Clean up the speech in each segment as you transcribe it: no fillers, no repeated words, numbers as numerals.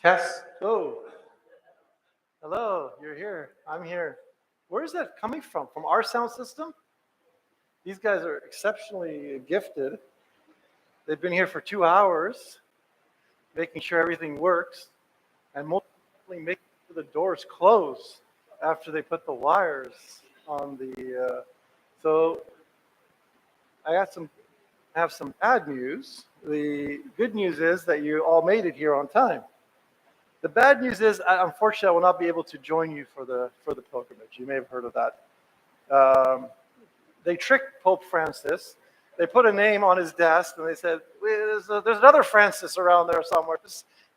Test. Oh, hello. You're here. I'm here. Where is that coming from? From our sound system? These guys are exceptionally gifted. They've been here for 2 hours, making sure everything works, and most importantly, making sure the doors close after they put the wires on the. So I have some bad news. The good news is that you all made it here on time. The bad news is, unfortunately, I will not be able to join you for the pilgrimage. You may have heard of that. They tricked Pope Francis. They put a name on his desk, and they said, "There's another Francis around there somewhere.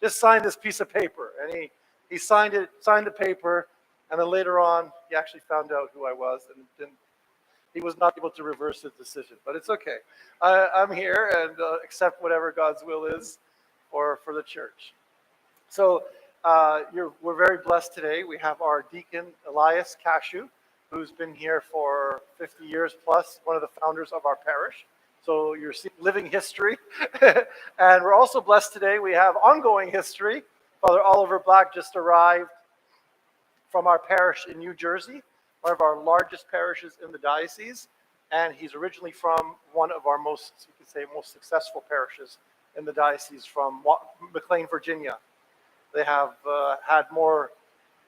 Just sign this piece of paper." And he signed the paper, and then later on, he actually found out who I was, and he was not able to reverse his decision. But it's okay. I'm here and accept whatever God's will is for the church. So we're very blessed today. We have our deacon, Elias Cashew, who's been here for 50 years plus, one of the founders of our parish. So you're seeing living history. And we're also blessed today. We have ongoing history. Father Oliver Black just arrived from our parish in New Jersey, one of our largest parishes in the diocese. And he's originally from one of our most successful parishes in the diocese, from McLean, Virginia. They have had more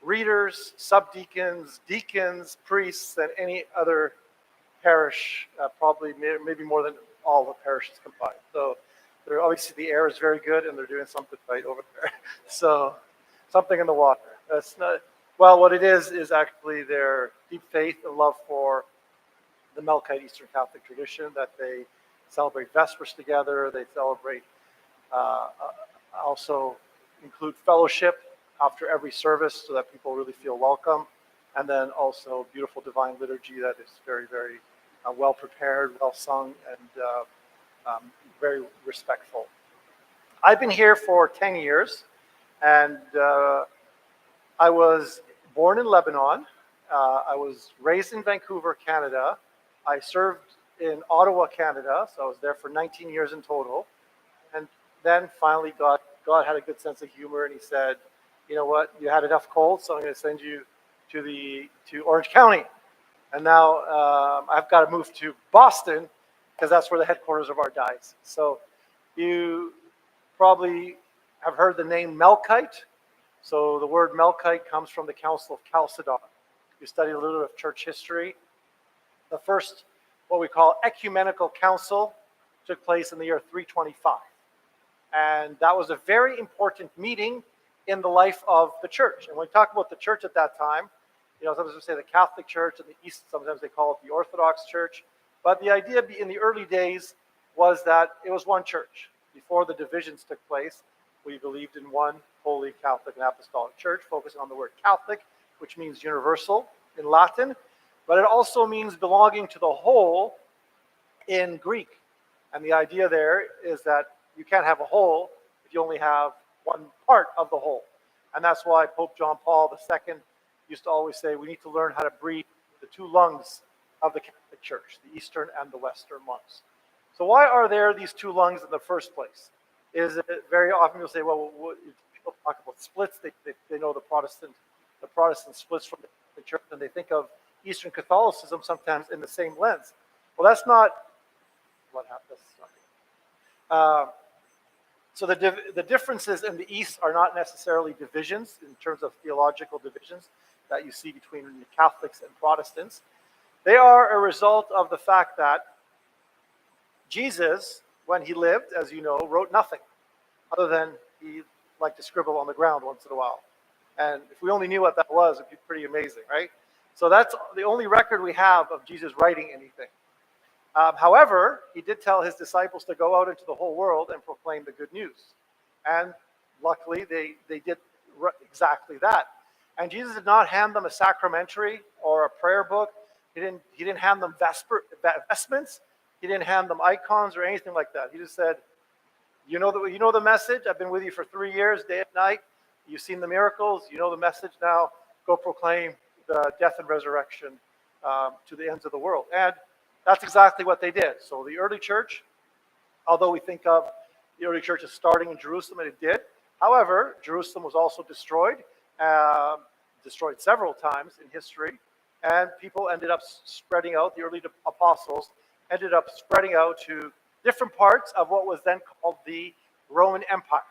readers, subdeacons, deacons, priests than any other parish, probably maybe more than all the parishes combined. So they're obviously the air is very good, and they're doing something right over there. So something in the water. That's not well. What it is actually their deep faith and love for the Melkite Eastern Catholic tradition, that they celebrate Vespers together. They celebrate also include fellowship after every service so that people really feel welcome. And then also beautiful divine liturgy that is very, very well prepared, well sung, and very respectful. I've been here for 10 years, and I was born in Lebanon. I was raised in Vancouver, Canada. I served in Ottawa, Canada, so I was there for 19 years in total. And then finally God had a good sense of humor, and he said, "You know what? You had enough cold, so I'm going to send you to Orange County." And now I've got to move to Boston because that's where the headquarters of our diocese. So you probably have heard the name Melkite. So the word Melkite comes from the Council of Chalcedon. You study a little bit of church history. The first, what we call ecumenical council, took place in the year 325. And that was a very important meeting in the life of the church. And when we talk about the church at that time, sometimes we say the Catholic Church in the East, sometimes they call it the Orthodox Church. But the idea in the early days was that it was one church. Before the divisions took place, we believed in one holy Catholic and Apostolic Church, focusing on the word Catholic, which means universal in Latin, but it also means belonging to the whole in Greek. And the idea there is that you can't have a whole if you only have one part of the whole. And that's why Pope John Paul II used to always say we need to learn how to breathe the two lungs of the Catholic Church, the Eastern and the Western lungs. So why are there these two lungs in the first place? Is it very often you'll say, well, people talk about splits, they know the Protestant splits from the Church, and they think of Eastern Catholicism sometimes in the same lens. Well, that's not what happens. So the differences in the East are not necessarily divisions in terms of theological divisions that you see between Catholics and Protestants. They are a result of the fact that Jesus, when he lived, as you know, wrote nothing other than he liked to scribble on the ground once in a while. And if we only knew what that was, it'd be pretty amazing, right? So that's the only record we have of Jesus writing anything. However, he did tell his disciples to go out into the whole world and proclaim the good news. And luckily, they did exactly that. And Jesus did not hand them a sacramentary or a prayer book. He didn't hand them vestments. He didn't hand them icons or anything like that. He just said, you know the message. I've been with you for 3 years, day and night. You've seen the miracles. You know the message now. Go proclaim the death and resurrection to the ends of the world. And that's exactly what they did. So the early church, although we think of the early church as starting in Jerusalem, and it did, However, Jerusalem was also destroyed several times in history, and people ended up spreading out. The early apostles ended up spreading out to different parts of what was then called the Roman Empire.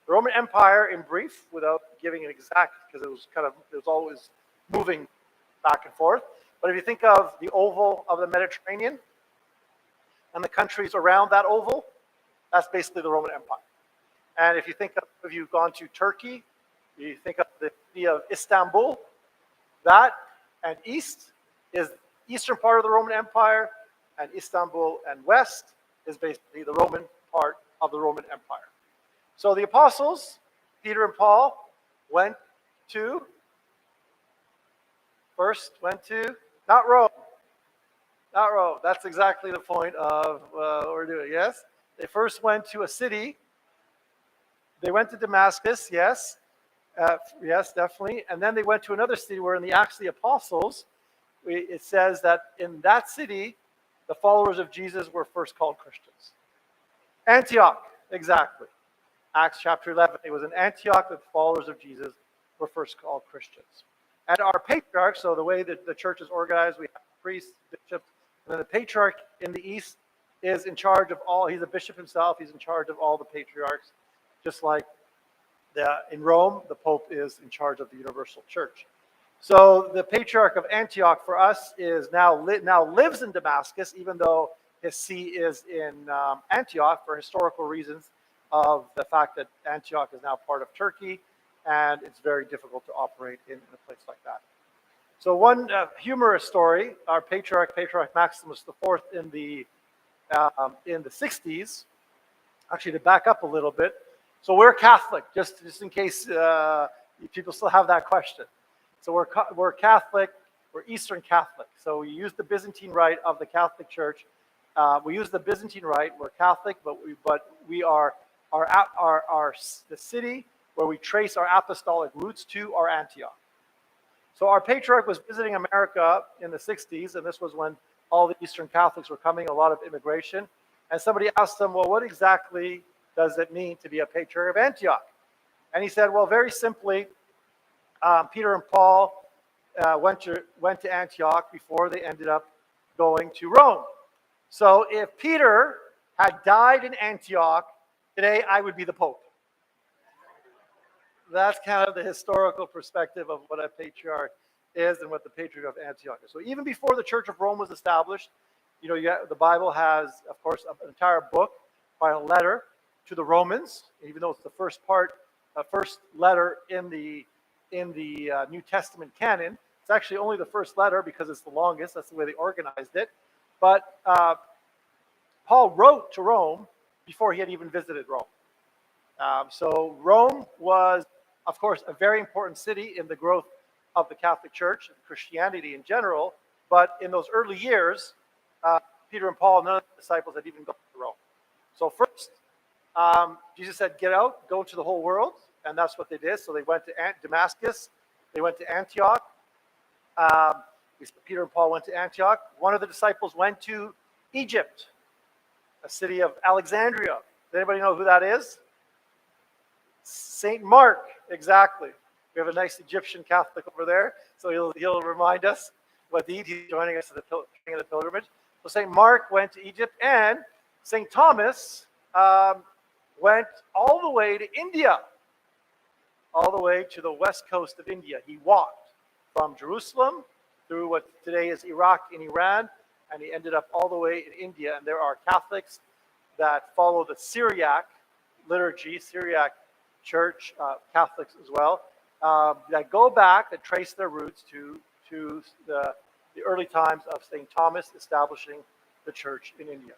The Roman Empire, in brief, without giving an exact, because it was always moving back and forth. But if you think of the oval of the Mediterranean and the countries around that oval, that's basically the Roman Empire. And if you think of, if you've gone to Turkey, you think of the city of Istanbul, that and east is the eastern part of the Roman Empire, and Istanbul and west is basically the Roman part of the Roman Empire. So the apostles, Peter and Paul, went to not Rome. Not Rome. That's exactly the point of what we're doing, yes? They first went to a city. They went to Damascus, yes. Yes, definitely. And then they went to another city where in the Acts of the Apostles, it says that in that city, the followers of Jesus were first called Christians. Antioch, exactly. Acts chapter 11. It was in Antioch that the followers of Jesus were first called Christians. And our patriarch, so the way that the church is organized, we have priests, bishops, and then the patriarch in the east is in charge of all, he's a bishop himself, he's in charge of all the patriarchs, just like in Rome, the Pope is in charge of the universal church. So the patriarch of Antioch for us is now lives in Damascus, even though his see is in Antioch for historical reasons of the fact that Antioch is now part of Turkey, and it's very difficult to operate in a place like that. So one humorous story: our patriarch Maximus IV in the 60s. Actually, to back up a little bit, so we're Catholic, just in case people still have that question. So we're Catholic, we're Eastern Catholic. So we use the Byzantine Rite of the Catholic Church. We use the Byzantine Rite. We're Catholic, but we are the city where we trace our apostolic roots to our Antioch. So our patriarch was visiting America in the 60s, and this was when all the Eastern Catholics were coming, a lot of immigration. And somebody asked him, well, what exactly does it mean to be a patriarch of Antioch? And he said, well, very simply, Peter and Paul went to Antioch before they ended up going to Rome. So if Peter had died in Antioch, today I would be the Pope. That's kind of the historical perspective of what a patriarch is and what the patriarch of Antioch is. So even before the Church of Rome was established, the Bible has, of course, an entire book by a letter to the Romans, even though it's the first letter in the New Testament canon. It's actually only the first letter because it's the longest. That's the way they organized it. But Paul wrote to Rome before he had even visited Rome. So Rome was, of course, a very important city in the growth of the Catholic Church and Christianity in general. But in those early years, Peter and Paul, none of the disciples had even gone to Rome. So first, Jesus said, get out, go into the whole world. And that's what they did. So they went to Damascus. They went to Antioch. Peter and Paul went to Antioch. One of the disciples went to Egypt, a city of Alexandria. Does anybody know who that is? Saint Mark, exactly. We have a nice Egyptian Catholic over there, so he'll remind us what he's joining us at the pilgrimage. So Saint Mark went to Egypt, and Saint Thomas went all the way to India, all the way to the west coast of India. He walked from Jerusalem through what today is Iraq and Iran, and he ended up all the way in India. And there are Catholics that follow the Syriac liturgy, Syriac church, Catholics as well, that go back and trace their roots to the early times of St. Thomas establishing the church in India.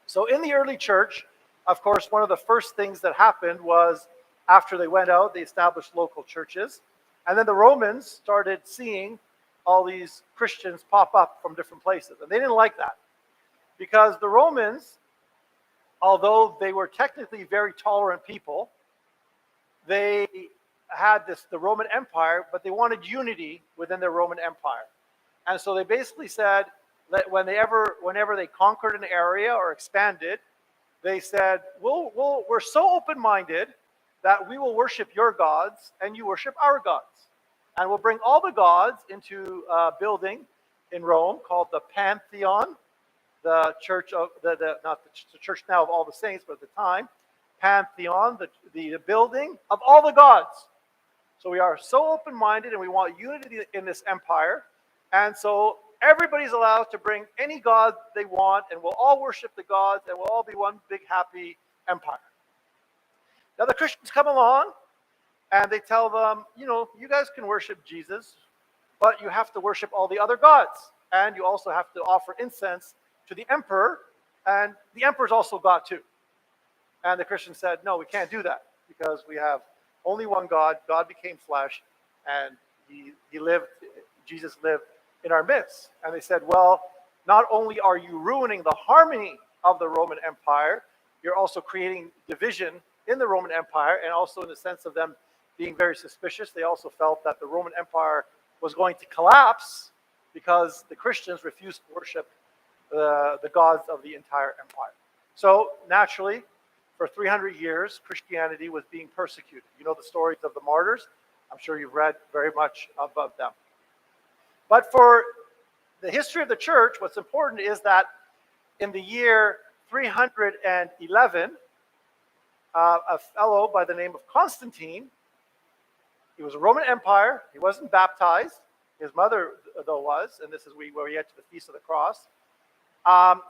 So in the early church, of course, one of the first things that happened was after they went out, they established local churches. And then the Romans started seeing all these Christians pop up from different places. And they didn't like that because the Romans, although they were technically very tolerant people, they had the Roman Empire, but they wanted unity within their Roman Empire. And so they basically said that whenever they conquered an area or expanded, they said, we're so open-minded that we will worship your gods and you worship our gods. And we'll bring all the gods into a building in Rome called the Pantheon, the church of not the church now of all the saints, but at the time, Pantheon, the building of all the gods. So we are so open-minded and we want unity in this empire. And so everybody's allowed to bring any god they want and we'll all worship the gods and we'll all be one big happy empire. Now the Christians come along and they tell them, you guys can worship Jesus, but you have to worship all the other gods. And you also have to offer incense to the emperor, and the emperor's also God too. And the Christians said, no, we can't do that because we have only one God. God became flesh, and Jesus lived in our midst. And they said, well, not only are you ruining the harmony of the Roman Empire, you're also creating division in the Roman Empire, and also in the sense of them being very suspicious. They also felt that the Roman Empire was going to collapse because the Christians refused to worship the gods of the entire empire. So naturally, for 300 years, Christianity was being persecuted. You know the stories of the martyrs. I'm sure you've read very much about them. But for the history of the church, what's important is that in the year 311, a fellow by the name of Constantine, he was a Roman Empire. He wasn't baptized. His mother, though, was, and this is where we get to the Feast of the Cross.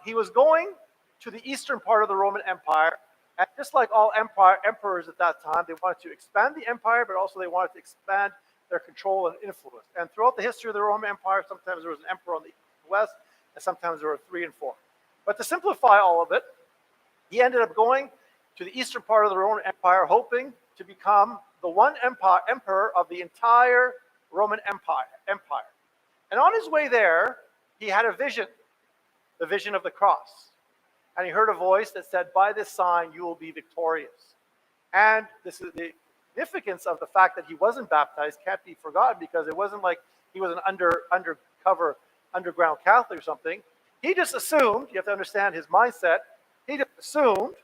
He was going to the eastern part of the Roman Empire, and just like all emperors at that time, they wanted to expand the empire, but also they wanted to expand their control and influence. And throughout the history of the Roman Empire, sometimes there was an emperor on the west, and sometimes there were 3 and 4. But to simplify all of it, he ended up going to the eastern part of the Roman Empire, hoping to become the one emperor of the entire Roman Empire. And on his way there, he had a vision, the vision of the cross. And he heard a voice that said, by this sign you will be victorious. And this is the significance of the fact that he wasn't baptized can't be forgotten, because it wasn't like he was an undercover underground Catholic or something. He just assumed, you have to understand his mindset, he just assumed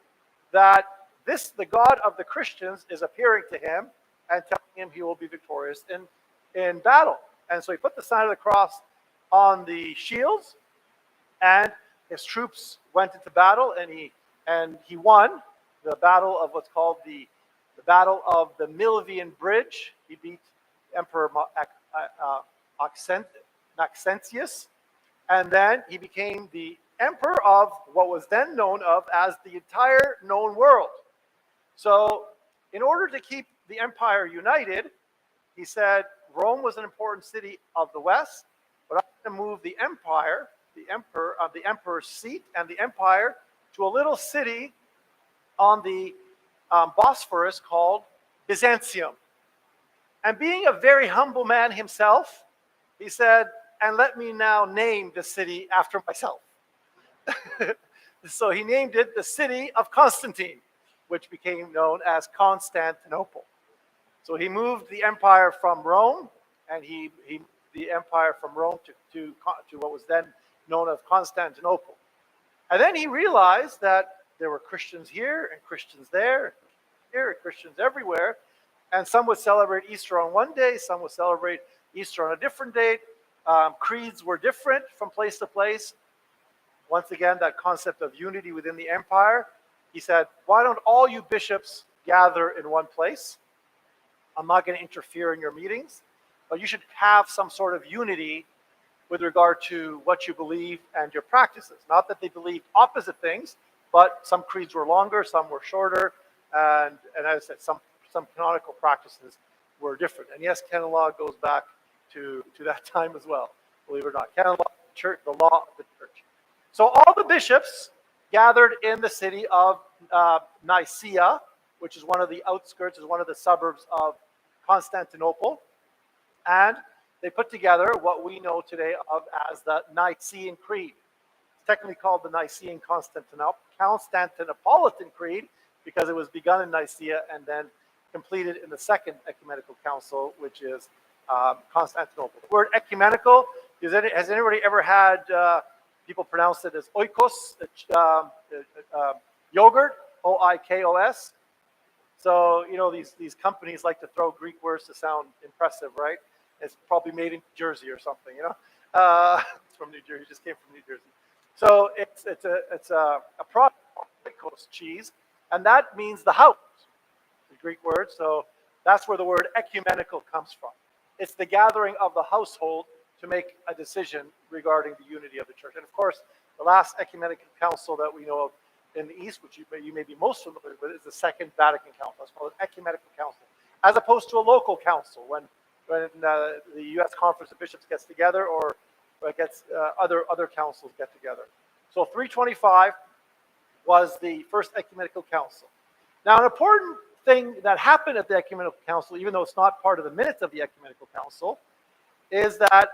that the God of the Christians is appearing to him and telling him he will be victorious in battle. And so he put the sign of the cross on the shields, and his troops went into battle, and he won the battle of what's called the Battle of the Milvian Bridge. He beat Emperor Maxentius, and then he became the emperor of what was then known as the entire known world. So in order to keep the empire united, he said Rome was an important city of the West, but I'm going to move the emperor's seat and the empire to a little city on the Bosphorus called Byzantium. And being a very humble man himself, he said, and let me now name the city after myself. So he named it the city of Constantine, which became known as Constantinople. So he moved the empire from Rome, and he the empire from Rome to what was then known as Constantinople. And then he realized that there were Christians here and Christians there, and Christians everywhere, and some would celebrate Easter on one day, some would celebrate Easter on a different date. Creeds were different from place to place. Once again, that concept of unity within the empire. He said, why don't all you bishops gather in one place? I'm not going to interfere in your meetings, but you should have some sort of unity with regard to what you believe and your practices. Not that they believed opposite things, but some creeds were longer, some were shorter, and as I said, some canonical practices were different. And yes, canon law goes back to that time as well, believe it or not. Canon law, church, the law of the church. So all the bishops gathered in the city of Nicaea, which is one of the outskirts, is one of the suburbs of Constantinople, and they put together what we know today as the Nicene Creed. It's technically called the Nicene Constantinopolitan Creed because it was begun in Nicaea and then completed in the Second Ecumenical Council, which is Constantinople. The word ecumenical, has anybody ever had people pronounce it as oikos, yogurt, O-I-K-O-S? So, these companies like to throw Greek words to sound impressive, right? It's probably made in Jersey or something. It's from New Jersey, it just came from New Jersey. So it's a product called cheese, and that means the house, the Greek word. So that's where the word ecumenical comes from. It's the gathering of the household to make a decision regarding the unity of the church. And of course, the last ecumenical council that we know of in the East, which you may be most familiar with, is the Second Vatican Council. It's called an ecumenical council, as opposed to a local council when the U.S. Conference of Bishops gets together, or other councils get together. So 325 was the first ecumenical council. Now, an important thing that happened at the ecumenical council, even though it's not part of the minutes of the ecumenical council, is that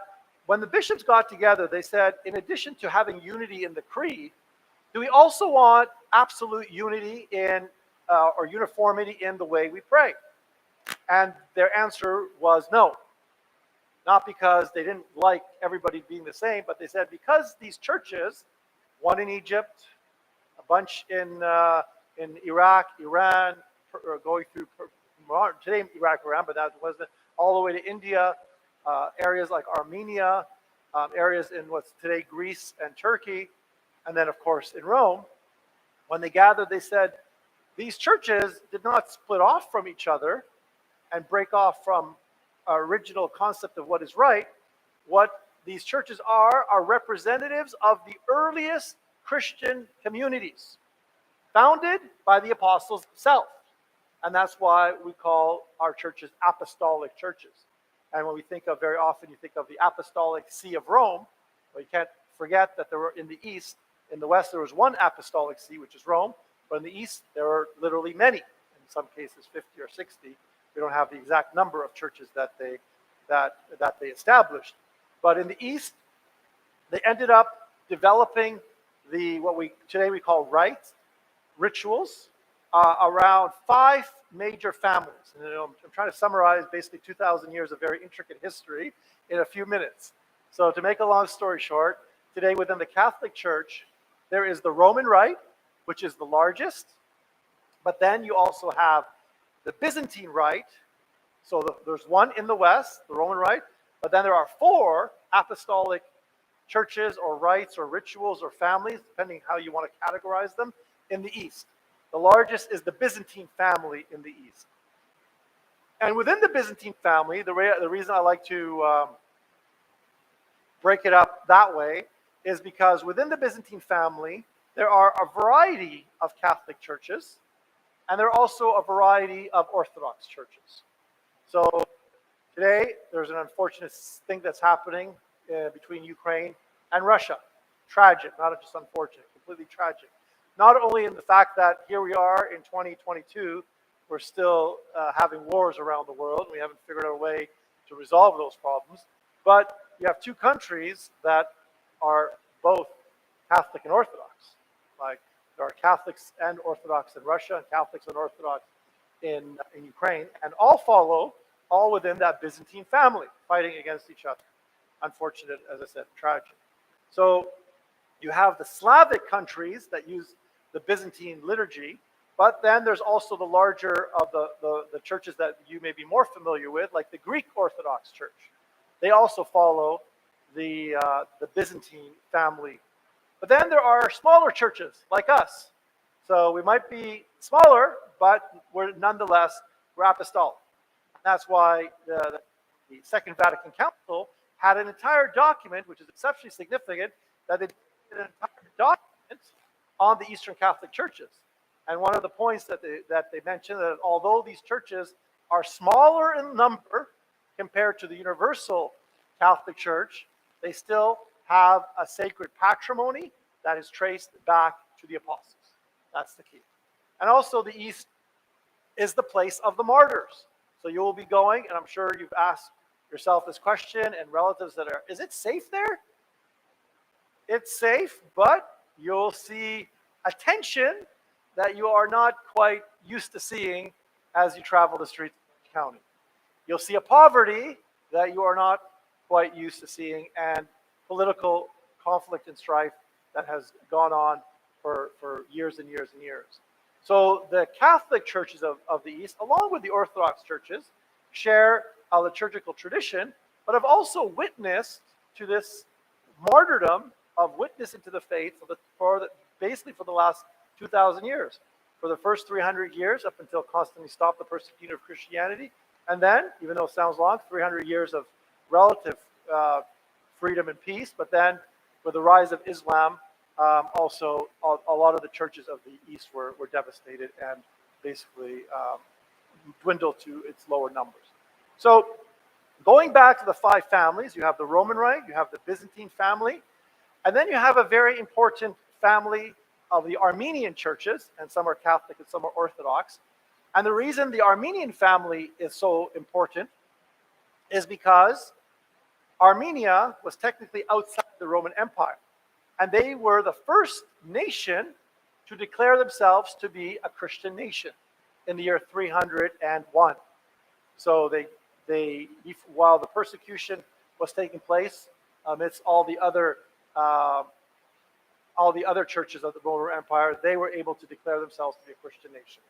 when the bishops got together, they said, in addition to having unity in the creed, do we also want absolute unity in or uniformity in the way we pray? And their answer was no. Not because they didn't like everybody being the same, but they said because these churches, one in Egypt, a bunch in Iraq, Iran, going through today Iraq, Iran, but that wasn't all the way to India, areas like Armenia, areas in what's today Greece and Turkey, and then of course in Rome. When they gathered, they said these churches did not split off from each other and break off from our original concept of what is right. What these churches are representatives of the earliest Christian communities, founded by the apostles themselves. And that's why we call our churches apostolic churches. And when we think of, very often you think of the apostolic see of Rome, well, you can't forget that there were in the East, in the West, there was one apostolic see, which is Rome, but in the East, there are literally many, in some cases 50 or 60. We don't have the exact number of churches that they established. But in the East, they ended up developing what we today we call rites, rituals, around 5 major families. And, I'm trying to summarize basically 2,000 years of very intricate history in a few minutes. So to make a long story short, today within the Catholic Church, there is the Roman Rite, which is the largest, but then you also have the Byzantine Rite. So there's one in the West, the Roman Rite, but then there are 4 apostolic churches or rites or rituals or families, depending how you want to categorize them, in the East. The largest is the Byzantine family in the East. And within the Byzantine family, the reason I like to break it up that way is because within the Byzantine family, there are a variety of Catholic churches, and there are also a variety of Orthodox churches. So today, there's an unfortunate thing that's happening between Ukraine and Russia. Tragic, not just unfortunate, completely tragic. Not only in the fact that here we are in 2022, we're still having wars around the world. We haven't figured out a way to resolve those problems. But you have 2 countries that are both Catholic and Orthodox. Like there are Catholics and Orthodox in Russia, and Catholics and Orthodox in Ukraine, and all within that Byzantine family, fighting against each other. Unfortunate, as I said, tragic. So you have the Slavic countries that use the Byzantine liturgy, but then there's also the larger of the churches that you may be more familiar with, like the Greek Orthodox Church. They also follow the Byzantine family. But then there are smaller churches like us. So we might be smaller, but we're apostolic. That's why the Second Vatican Council had an entire document, which is exceptionally significant, that they did an entire document on the Eastern Catholic churches. And one of the points that they mentioned, that although these churches are smaller in number compared to the Universal Catholic Church, they still have a sacred patrimony that is traced back to the apostles. That's the key. And also the East is the place of the martyrs. So you will be going, and I'm sure you've asked yourself this question, and relatives that are, is it safe there? It's safe, but you'll see a tension that you are not quite used to seeing as you travel the streets of the county. You'll see a poverty that you are not quite used to seeing, and political conflict and strife that has gone on for years and years and years. So the Catholic churches of the East, along with the Orthodox churches, share a liturgical tradition, but have also witnessed to this martyrdom of witness into the faith basically for the last 2,000 years. For the first 300 years, up until Constantine stopped the persecution of Christianity, and then, even though it sounds long, 300 years of relative freedom and peace, but then with the rise of Islam, also a lot of the churches of the East were devastated and basically dwindled to its lower numbers. So going back to the five families, you have the Roman Rite, you have the Byzantine family, and then you have a very important family of the Armenian churches, and some are Catholic and some are Orthodox. And the reason the Armenian family is so important is because Armenia was technically outside the Roman Empire. And they were the first nation to declare themselves to be a Christian nation in the year 301. So while the persecution was taking place amidst all the other churches of the Roman Empire, they were able to declare themselves to be a Christian nation.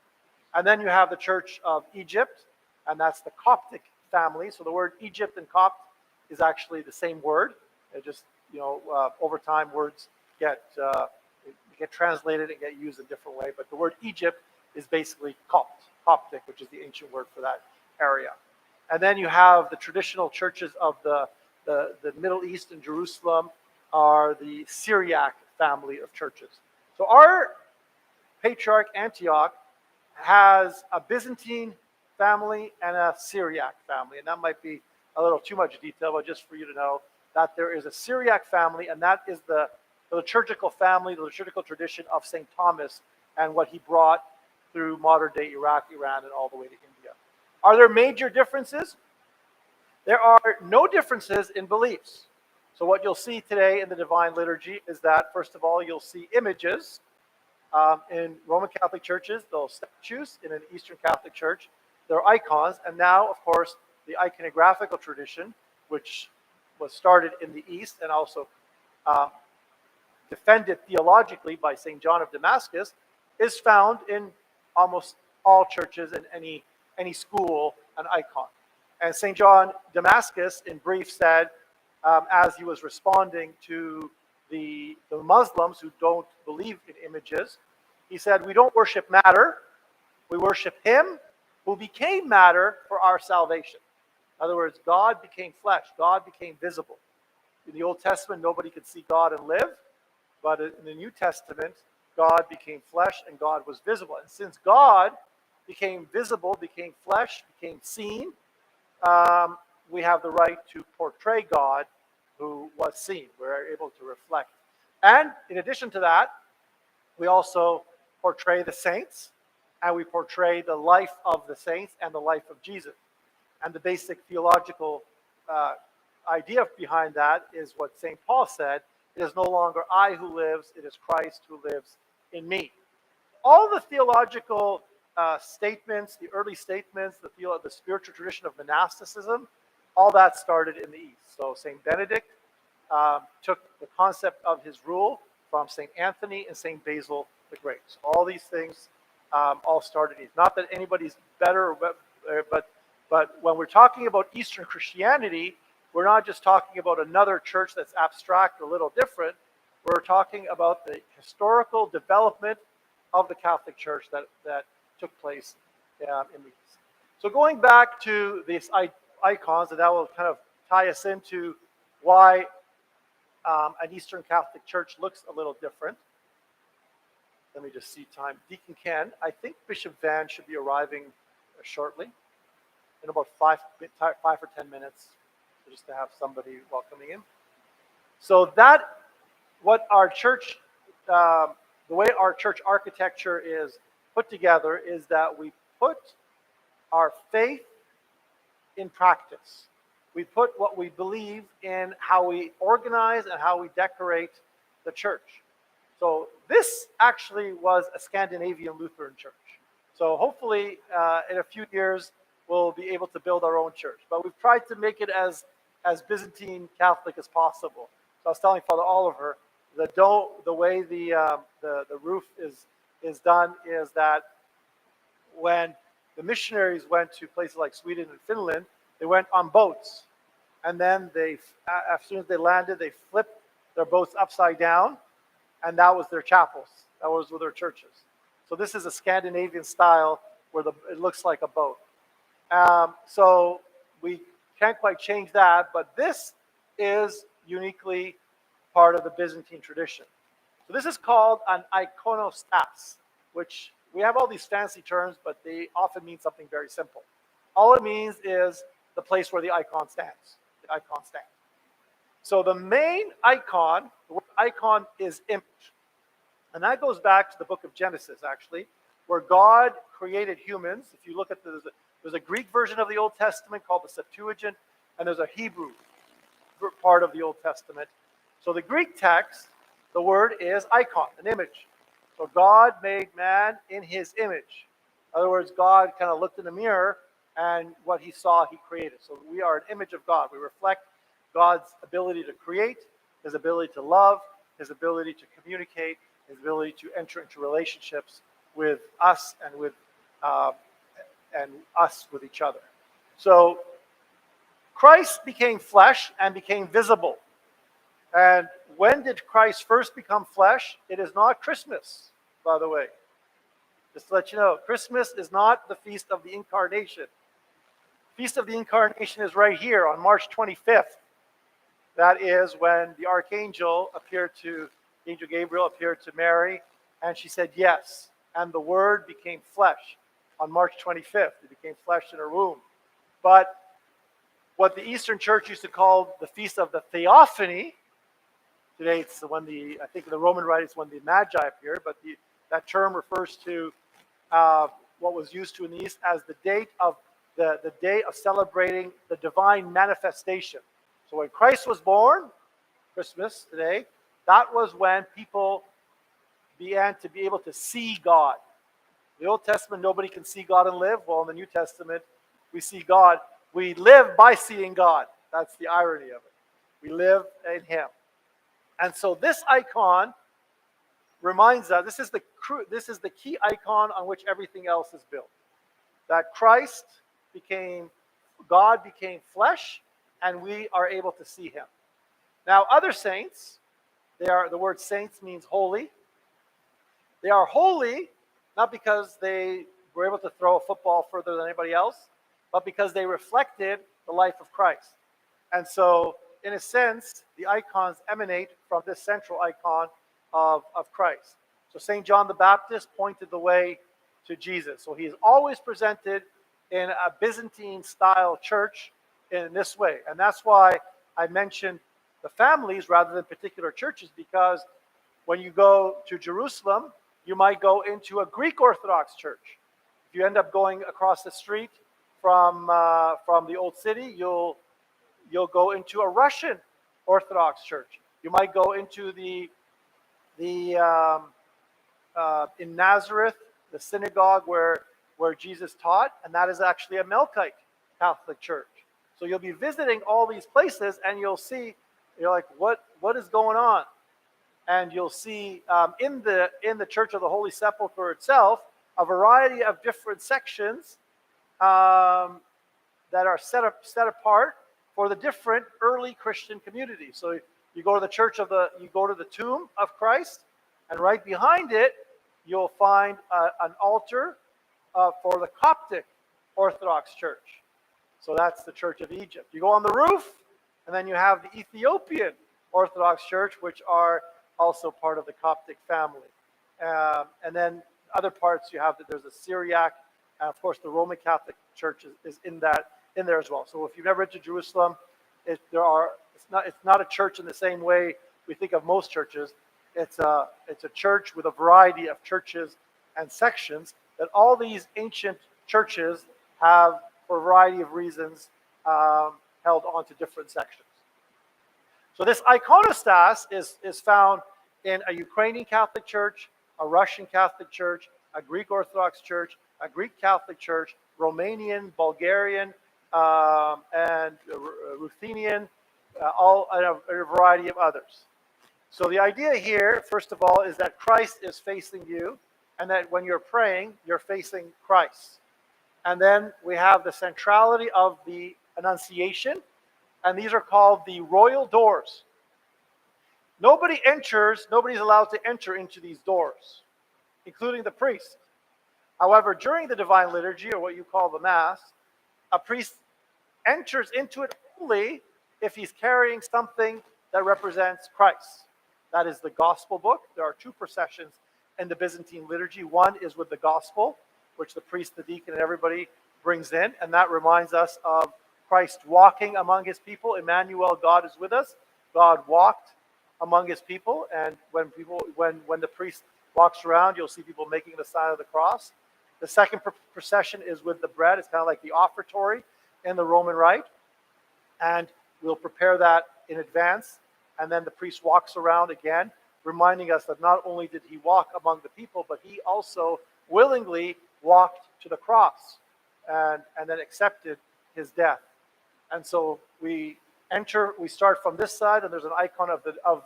And then you have the Church of Egypt, and that's the Coptic family. So the word Egypt and Copt is actually the same word. It just, over time words get translated and get used a different way. But the word Egypt is basically Coptic, which is the ancient word for that area. And then you have the traditional churches of the Middle East and Jerusalem are the Syriac family of churches. So our Patriarch Antioch has a Byzantine family and a Syriac family. And that might be a little too much detail, but just for you to know that there is a Syriac family, and that is the liturgical family, the liturgical tradition of St. Thomas and what he brought through modern-day Iraq, Iran, and all the way to India. Are there major differences? There are no differences in beliefs. So what you'll see today in the Divine Liturgy is that, first of all, you'll see images. In Roman Catholic churches, those statues. In an Eastern Catholic church, they're icons. And now, of course, the iconographical tradition, which was started in the East and also defended theologically by St. John of Damascus, is found in almost all churches and any school, an icon. And St. John Damascus, in brief, said, as he was responding to the Muslims who don't believe in images, he said, we don't worship matter, we worship him who became matter for our salvation. In other words, God became flesh, God became visible. In the Old Testament, nobody could see God and live, but in the New Testament, God became flesh and God was visible. And since God became visible, became flesh, became seen, we have the right to portray God who was seen. We're able to reflect. And in addition to that, we also portray the saints, and we portray the life of the saints and the life of Jesus. And the basic theological idea behind that is what St. Paul said, it is no longer I who lives, it is Christ who lives in me. All the theological statements, the early statements, the spiritual tradition of monasticism, all that started in the East. So St. Benedict took the concept of his rule from St. Anthony and St. Basil the Great. So all these things all started in East. Not that anybody's better, but when we're talking about Eastern Christianity, we're not just talking about another church that's abstract or a little different. We're talking about the historical development of the Catholic Church that took place in the East. So going back to these icons, and that will kind of tie us into why an Eastern Catholic Church looks a little different. Let me just see time. Deacon Ken, I think Bishop Van should be arriving shortly, in about 5 or 10 minutes, just to have somebody welcoming him. So what our church, the way our church architecture is put together is that we put our faith in practice. We put what we believe in how we organize and how we decorate the church. So this actually was a Scandinavian Lutheran church. So hopefully in a few years we'll be able to build our own church. But we've tried to make it as Byzantine Catholic as possible. So I was telling Father Oliver, the way the roof is is done is that when the missionaries went to places like Sweden and Finland, they went on boats. And then as soon as they landed, they flipped their boats upside down, and that was their chapels. That was their churches. So this is a Scandinavian style where it looks like a boat. So we can't quite change that, but this is uniquely part of the Byzantine tradition. So this is called an iconostas, which we have all these fancy terms, but they often mean something very simple. All it means is the place where the icon stands. The icon stands. So the main icon, the word icon is image. And that goes back to the book of Genesis, actually, where God created humans. If you look at there's a Greek version of the Old Testament called the Septuagint, and there's a Hebrew part of the Old Testament. So the Greek text, the word is icon, an image. So God made man in his image. In other words, God kind of looked in the mirror, and what he saw, he created. So we are an image of God. We reflect God's ability to create, his ability to love, his ability to communicate, his ability to enter into relationships with us and with each other. So Christ became flesh and became visible. And when did Christ first become flesh? It is not Christmas, by the way. Just to let you know, Christmas is not the Feast of the Incarnation. Feast of the Incarnation is right here on March 25th. That is when the Angel Gabriel appeared to Mary, and she said yes. And the Word became flesh on March 25th. It became flesh in her womb. But what the Eastern Church used to call the Feast of the Theophany, today it's when I think in the Roman writings when the Magi appeared, but that term refers to what was used to in the East as the day of celebrating the divine manifestation. So when Christ was born, Christmas today, that was when people began to be able to see God. In the Old Testament, nobody can see God and live. Well, in the New Testament, we see God. We live by seeing God. That's the irony of it. We live in Him. And so this icon reminds us, this is the key icon on which everything else is built. That God became flesh, and we are able to see Him. Now, other saints, the word saints means holy. They are holy not because they were able to throw a football further than anybody else, but because they reflected the life of Christ. And so, in a sense, the icons emanate from this central icon of Christ. So St. John the Baptist pointed the way to Jesus. So he is always presented in a Byzantine-style church in this way. And that's why I mentioned the families rather than particular churches, because when you go to Jerusalem, you might go into a Greek Orthodox church. If you end up going across the street from the old city, you'll go into a Russian Orthodox church. You might go into in Nazareth, the synagogue where Jesus taught, and that is actually a Melkite Catholic church. So you'll be visiting all these places, and you're like, what is going on? And you'll see in the Church of the Holy Sepulchre itself a variety of different sections that are set apart for the different early Christian communities. So you go to the tomb of Christ, and right behind it, you'll find an altar for the Coptic Orthodox Church. So that's the Church of Egypt. You go on the roof, and then you have the Ethiopian Orthodox Church, which are also part of the Coptic family. And then other parts there's a Syriac, and of course the Roman Catholic Church is in there as well. So if you've never been to Jerusalem, it's not a church in the same way we think of most churches. It's a church with a variety of churches and sections that all these ancient churches have, for a variety of reasons, held on to different sections. So this iconostas is found in a Ukrainian Catholic church, a Russian Catholic church, a Greek Orthodox church, a Greek Catholic church, Romanian, Bulgarian, and Ruthenian, and a variety of others. So the idea here, first of all, is that Christ is facing you. and that when you're praying, you're facing Christ. And then we have the centrality of the Annunciation, and these are called the royal doors. Nobody's allowed to enter into these doors, including the priest. However, during the Divine Liturgy, or what you call the Mass, a priest enters into it only if he's carrying something that represents Christ. That is the Gospel book. There are two processions in the Byzantine liturgy. One is with the Gospel, which the priest, the deacon, and everybody brings in, and that reminds us of Christ walking among his people. Emmanuel, God is with us. God walked among his people, and when the priest walks around, you'll see people making the sign of the cross. The second procession is with the bread. It's kind of like the offertory in the Roman Rite, and we'll prepare that in advance, and then the priest walks around again, reminding us that not only did he walk among the people, but he also willingly walked to the cross and then accepted his death. And so we start from this side, and there's an icon of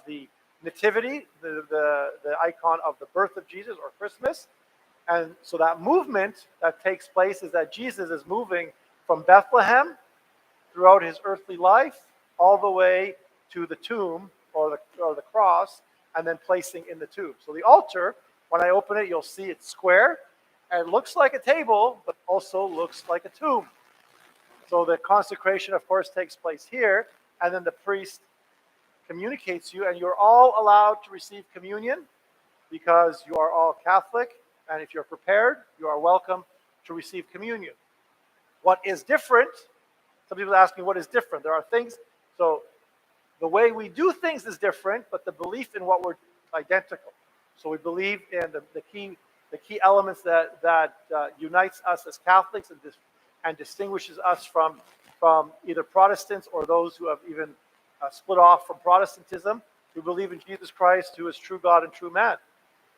the nativity, the icon of the birth of Jesus, or Christmas. And so that movement that takes place is that Jesus is moving from Bethlehem throughout his earthly life all the way to the tomb, or the cross, and then placing in the tomb. So the altar, when I open it, you'll see it's square, and it looks like a table, but also looks like a tomb. So the consecration, of course, takes place here, and then the priest communicates you, and you're all allowed to receive communion because you are all Catholic, and if you're prepared, you are welcome to receive communion. What is different? Some people ask me what is different. There are things, so the way we do things is different, but the belief in what we're identical. So we believe in the key elements that unites us as Catholics and distinguishes us from either Protestants or those who have even split off from Protestantism. We believe in Jesus Christ, who is true God and true man.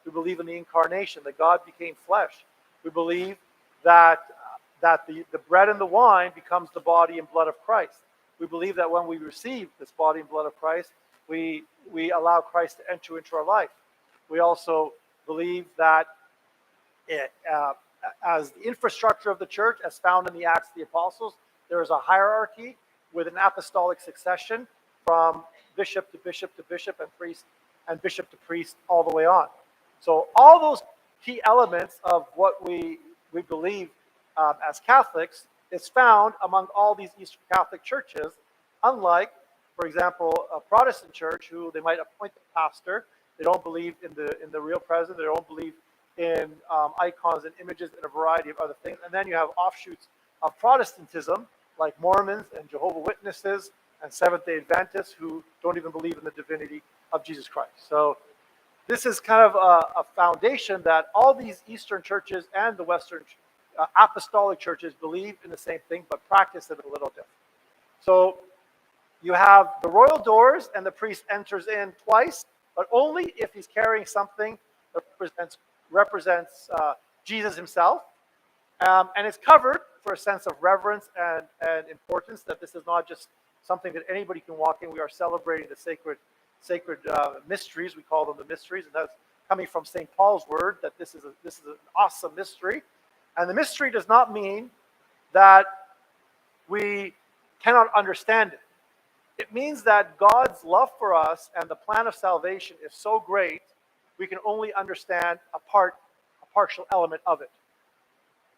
We believe in the incarnation, that God became flesh. We believe that the bread and the wine becomes the body and blood of Christ. We believe that when we receive this body and blood of Christ, we allow Christ to enter into our life. We also believe that as the infrastructure of the church, as found in the Acts of the Apostles, there is a hierarchy with an apostolic succession from bishop to bishop to bishop, and priest and bishop to priest, all the way on. So all those key elements of what we believe as Catholics is found among all these Eastern Catholic churches, unlike, for example, a Protestant church, who they might appoint a pastor. They don't believe in the real president. They don't believe in icons and images and a variety of other things. And then you have offshoots of Protestantism, like Mormons and Jehovah's Witnesses and Seventh-day Adventists, who don't even believe in the divinity of Jesus Christ. So this is kind of a foundation that all these Eastern churches and the Western apostolic churches believe in the same thing, but practice it a little different. So you have the royal doors, and the priest enters in twice, but only if he's carrying something that represents Jesus himself. And it's covered for a sense of reverence and importance, that this is not just something that anybody can walk in. We are celebrating the sacred mysteries. We call them the mysteries, and that's coming from St. Paul's word, that this is an awesome mystery. And the mystery does not mean that we cannot understand it. It means that God's love for us and the plan of salvation is so great, we can only understand a partial element of it.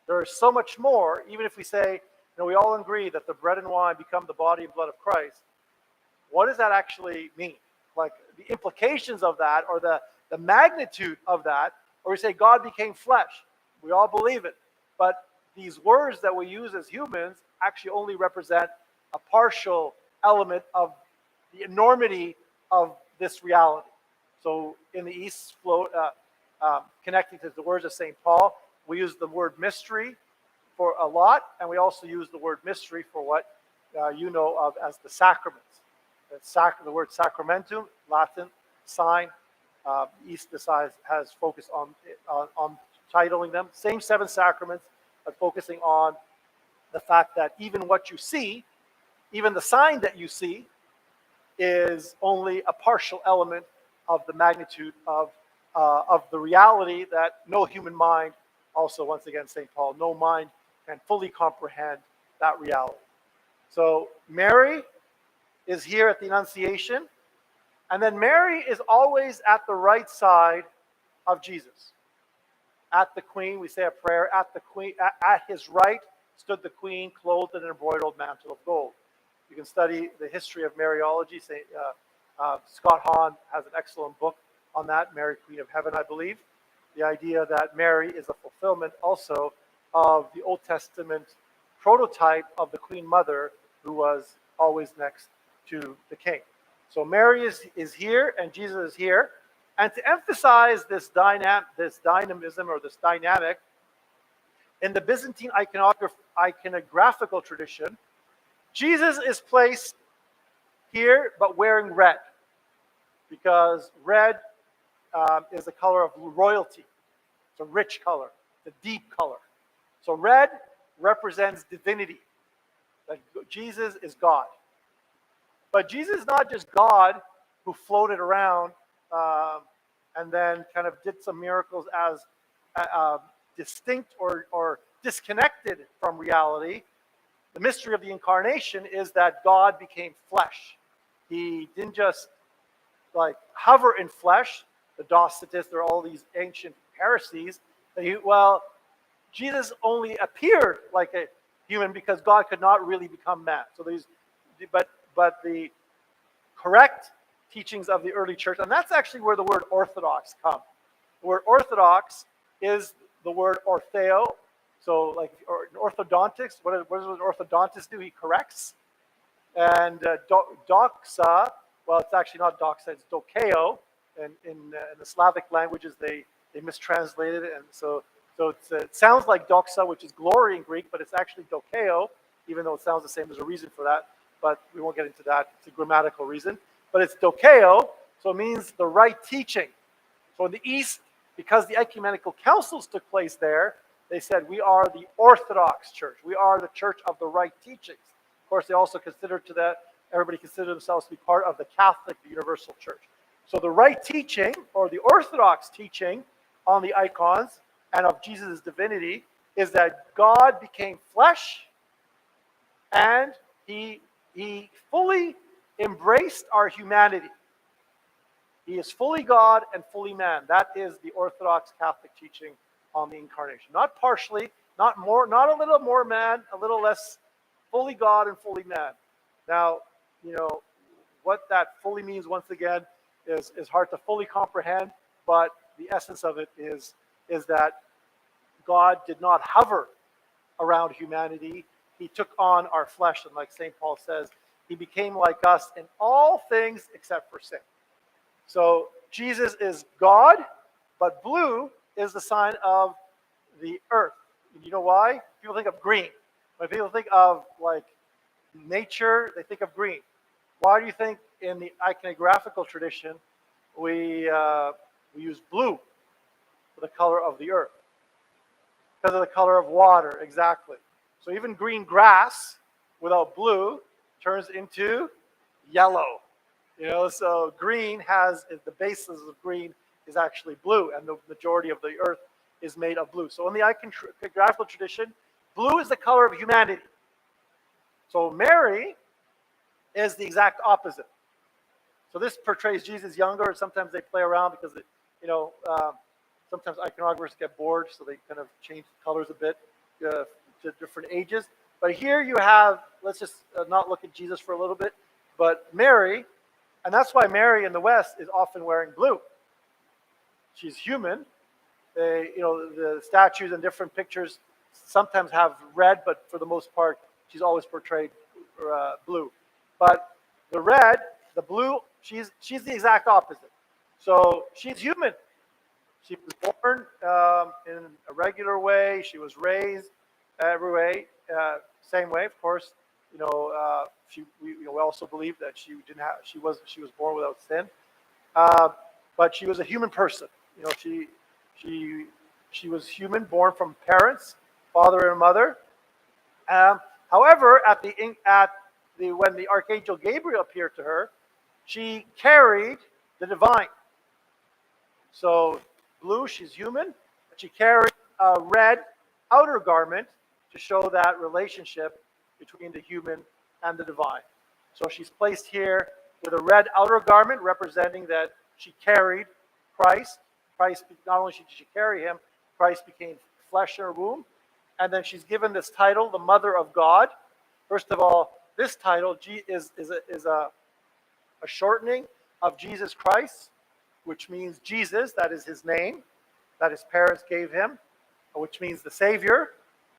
There is so much more. Even if we say, we all agree that the bread and wine become the body and blood of Christ, what does that actually mean? Like the implications of that, or the magnitude of that, or we say God became flesh. We all believe it. But these words that we use as humans actually only represent a partial element of the enormity of this reality. So in the East, connecting to the words of St. Paul, we use the word mystery for a lot, and we also use the word mystery for what you know of as the sacraments. The word sacramentum, Latin, sign. East has focused on titling them. Same 7 sacraments, but focusing on the fact that even what you see, even the sign that you see, is only a partial element of the magnitude of of the reality that no human mind, also once again St. Paul, no mind can fully comprehend that reality. So Mary is here at the Annunciation, and then Mary is always at the right side of Jesus. At the Queen, we say a prayer, at the Queen, at his right stood the Queen, clothed in an embroidered mantle of gold. You can study the history of Mariology. Scott Hahn has an excellent book on that, Mary, Queen of Heaven, I believe. The idea that Mary is a fulfillment also of the Old Testament prototype of the Queen Mother, who was always next to the King. So Mary is here, and Jesus is here. And to emphasize this dynamism or this dynamic, in the Byzantine iconographical tradition, Jesus is placed here, but wearing red, because red is the color of royalty. It's a rich color, it's a deep color. So red represents divinity, that Jesus is God. But Jesus is not just God who floated around and then kind of did some miracles as distinct or disconnected from reality. The mystery of the incarnation is that God became flesh. He didn't just like hover in flesh. The Docetists, there are all these ancient heresies. Jesus only appeared like a human because God could not really become man. So but the correct teachings of the early church, and that's actually where the word orthodox comes. The word orthodox is the word ortheo. So like in orthodontics, what does an orthodontist do? He corrects. And doxa, well, it's actually not doxa, it's dokeo. And in the Slavic languages, they mistranslated it. And so it sounds like doxa, which is glory in Greek, but it's actually dokeo, even though it sounds the same. There's a reason for that, but we won't get into that. It's a grammatical reason. But it's dokeo, so it means the right teaching. So in the East, because the ecumenical councils took place there, they said, we are the Orthodox Church. We are the church of the right teachings. Of course, they also considered everybody considered themselves to be part of the Catholic, the universal church. So the right teaching, or the Orthodox teaching on the icons and of Jesus' divinity, is that God became flesh and he fully embraced our humanity. He is fully God and fully man. That is the Orthodox Catholic teaching on the incarnation. Not partially, not a little more man, a little less, fully God and fully man. Now, what that fully means, once again, is hard to fully comprehend, but the essence of it is that God did not hover around humanity. He took on our flesh, and like St. Paul says, he became like us in all things except for sin. So Jesus is God, but blue is the sign of the earth. And you know why? People think of green. When people think of like nature, they think of green. Why do you think in the iconographical tradition we use blue for the color of the earth? Because of the color of water, exactly. So even green grass without blue turns into yellow. So green the basis of green is actually blue, and the majority of the earth is made of blue. So in the iconographical tradition, blue is the color of humanity. So Mary is the exact opposite. So this portrays Jesus younger. Sometimes they play around because sometimes iconographers get bored, so they kind of change the colors a bit to different ages. But here you have, let's just not look at Jesus for a little bit, but Mary, and that's why Mary in the West is often wearing blue. She's human. The statues and different pictures sometimes have red, but for the most part, she's always portrayed blue. But the red, the blue, she's the exact opposite. So she's human. She was born in a regular way. She was raised every way, same way. Of course, we also believe that she was born without sin, but she was a human person. She was human, born from parents, father and mother. However, when the Archangel Gabriel appeared to her, she carried the divine. So blue, she's human, but she carries a red outer garment to show that relationship between the human and the divine. So she's placed here with a red outer garment representing that she carried Christ. Christ, not only did she carry him, Christ became flesh in her womb. And then she's given this title, the Mother of God. First of all, this title is a shortening of Jesus Christ, which means Jesus, that is his name, that his parents gave him, which means the Savior.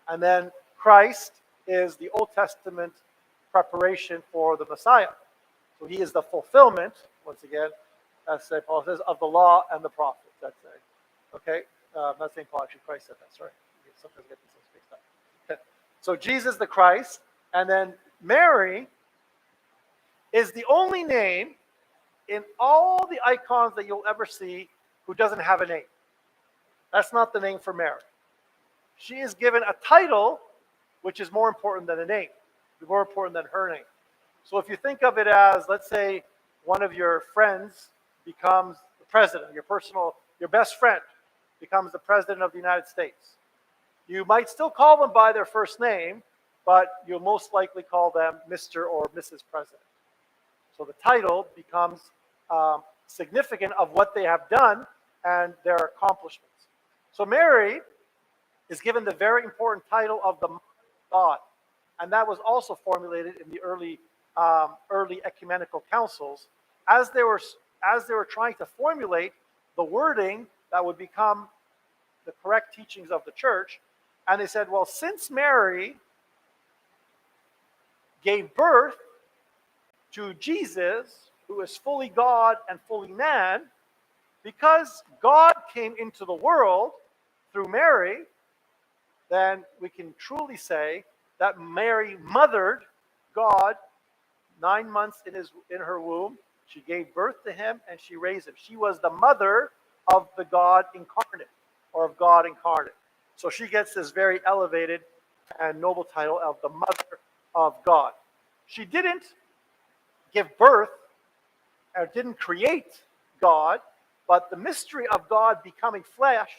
And then Christ is the Old Testament preparation for the Messiah. So he is the fulfillment, once again, as St. Paul says, of the law and the prophets. That's it. Okay? Not St. Paul, actually, Christ said that. Sorry. Sometimes I get these things mixed up. Okay. So Jesus the Christ, and then Mary is the only name in all the icons that you'll ever see who doesn't have a name. That's not the name for Mary. She is given a title which is more important than a name, more important than her name. So if you think of it as, let's say, one of your friends becomes the president, your best friend becomes the president of the United States. You might still call them by their first name, but you'll most likely call them Mr. or Mrs. President. So the title becomes significant of what they have done and their accomplishments. So Mary is given the very important title of the Mother of God, and that was also formulated in the early ecumenical councils as they were trying to formulate the wording that would become the correct teachings of the church. And they said, well, since Mary gave birth to Jesus, who is fully God and fully man, because God came into the world through Mary, then we can truly say that Mary mothered God 9 months in her womb. She gave birth to him and she raised him. She was the mother of the God incarnate, or of God incarnate. So she gets this very elevated and noble title of the Mother of God. She didn't give birth or didn't create God, but the mystery of God becoming flesh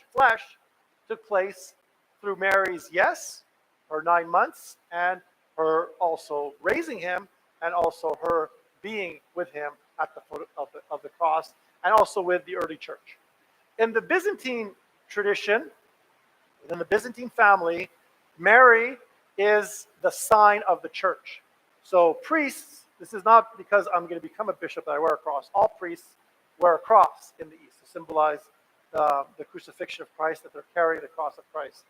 took place through Mary's yes, her 9 months, and her also raising him, and also her being with him at the foot of the cross, and also with the early church. In the Byzantine tradition, in the Byzantine family, Mary is the sign of the church. So priests, this is not because I'm going to become a bishop that I wear a cross. All priests wear a cross in the East to symbolize the crucifixion of Christ, that they're carrying the cross of Christ.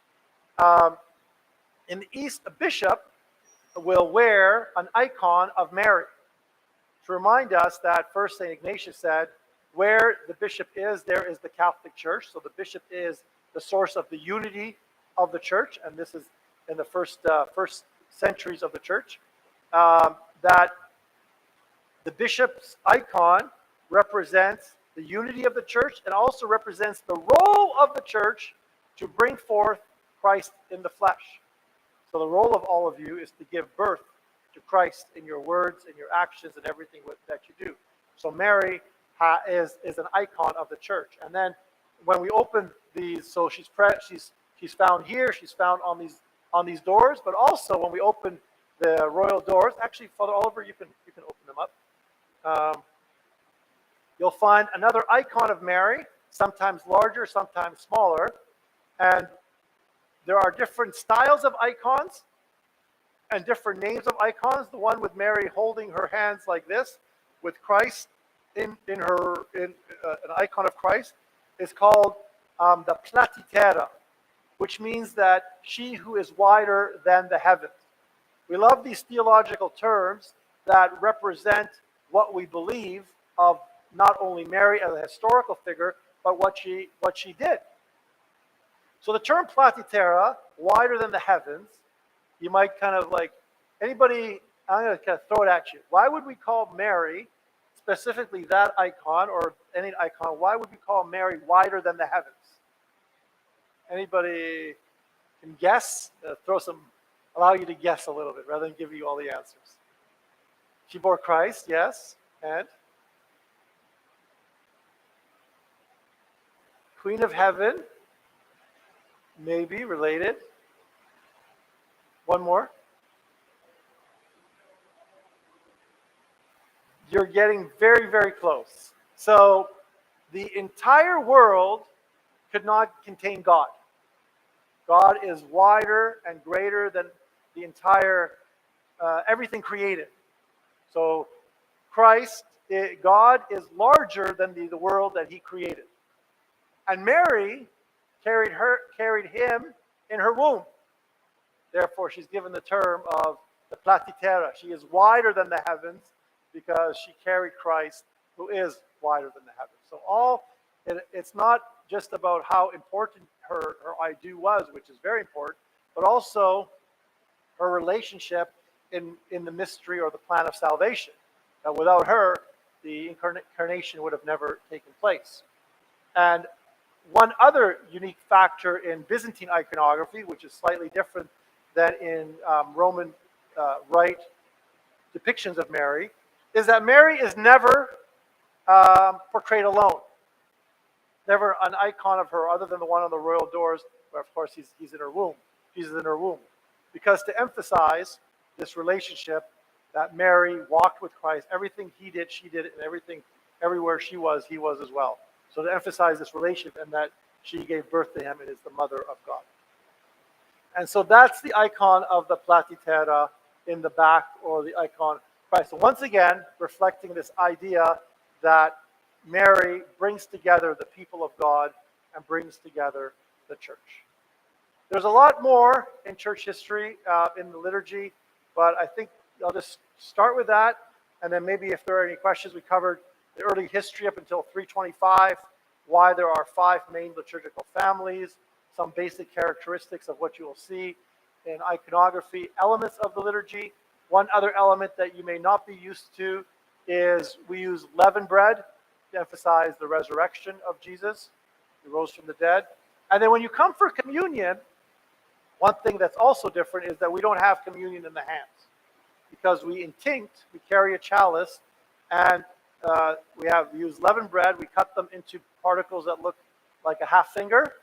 In the East, a bishop will wear an icon of Mary to remind us that first St. Ignatius said, where the bishop is, there is the Catholic Church. So the bishop is the source of the unity of the church, and this is in the first centuries of the church, that the bishop's icon represents the unity of the church and also represents the role of the church to bring forth Christ in the flesh. So the role of all of you is to give birth to Christ in your words, in your actions, and everything that you do. So Mary is an icon of the church. And then when we open these, so she's found here, she's found on these doors, but also when we open the royal doors, actually, Father Oliver, you can open them up. You'll find another icon of Mary, sometimes larger, sometimes smaller, and there are different styles of icons and different names of icons. The one with Mary holding her hands like this, with Christ in an icon of Christ, is called the Placentia, which means that she who is wider than the heavens. We love these theological terms that represent what we believe of not only Mary as a historical figure, but what she did. So the term Placentia, wider than the heavens, you might kind of like, anybody, I'm going to kind of throw it at you. Why would we call Mary, specifically that icon, or any icon, why would we call Mary wider than the heavens? Anybody can guess? Allow you to guess a little bit rather than give you all the answers. She bore Christ, yes, and? Queen of Heaven, maybe related. One more. You're getting very, very close. So the entire world could not contain God. God is wider and greater than the entire, everything created. So Christ, God is larger than the world that he created. And Mary carried him in her womb. Therefore, she's given the term of the Placentia. She is wider than the heavens because she carried Christ, who is wider than the heavens. So it's not just about how important her I do was, which is very important, but also her relationship in the mystery or the plan of salvation. Now, without her, the incarnation would have never taken place. And one other unique factor in Byzantine iconography, which is slightly different than in Roman Rite depictions of Mary, is that Mary is never portrayed alone. Never an icon of her other than the one on the royal doors, where of course he's in her womb. Jesus in her womb. Because to emphasize this relationship that Mary walked with Christ, everything he did, she did, and everything, everywhere she was, he was as well. So to emphasize this relationship and that she gave birth to him and is the mother of God. And so that's the icon of the Placentia in the back, or the icon of Christ. So once again, reflecting this idea that Mary brings together the people of God and brings together the church. There's a lot more in church history, in the liturgy, but I think I'll just start with that, and then maybe if there are any questions, we covered the early history up until 325, why there are 5 main liturgical families, some basic characteristics of what you will see in iconography, elements of the liturgy. One other element that you may not be used to is we use leavened bread to emphasize the resurrection of Jesus. He rose from the dead. And then when you come for communion, one thing that's also different is that we don't have communion in the hands. Because we intinct, we carry a chalice, and we use leavened bread. We cut them into particles that look like a half finger,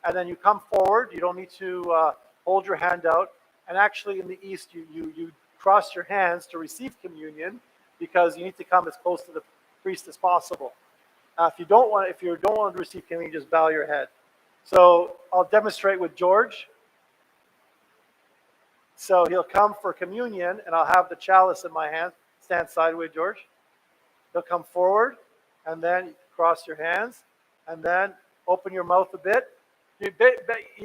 and then you come forward. You don't need to hold your hand out. And actually, in the East, you cross your hands to receive communion because you need to come as close to the priest as possible. If you don't want to receive communion, just bow your head. So I'll demonstrate with George. So he'll come for communion, and I'll have the chalice in my hand. Stand sideways, George. He'll come forward, and then cross your hands, and then open your mouth a bit. You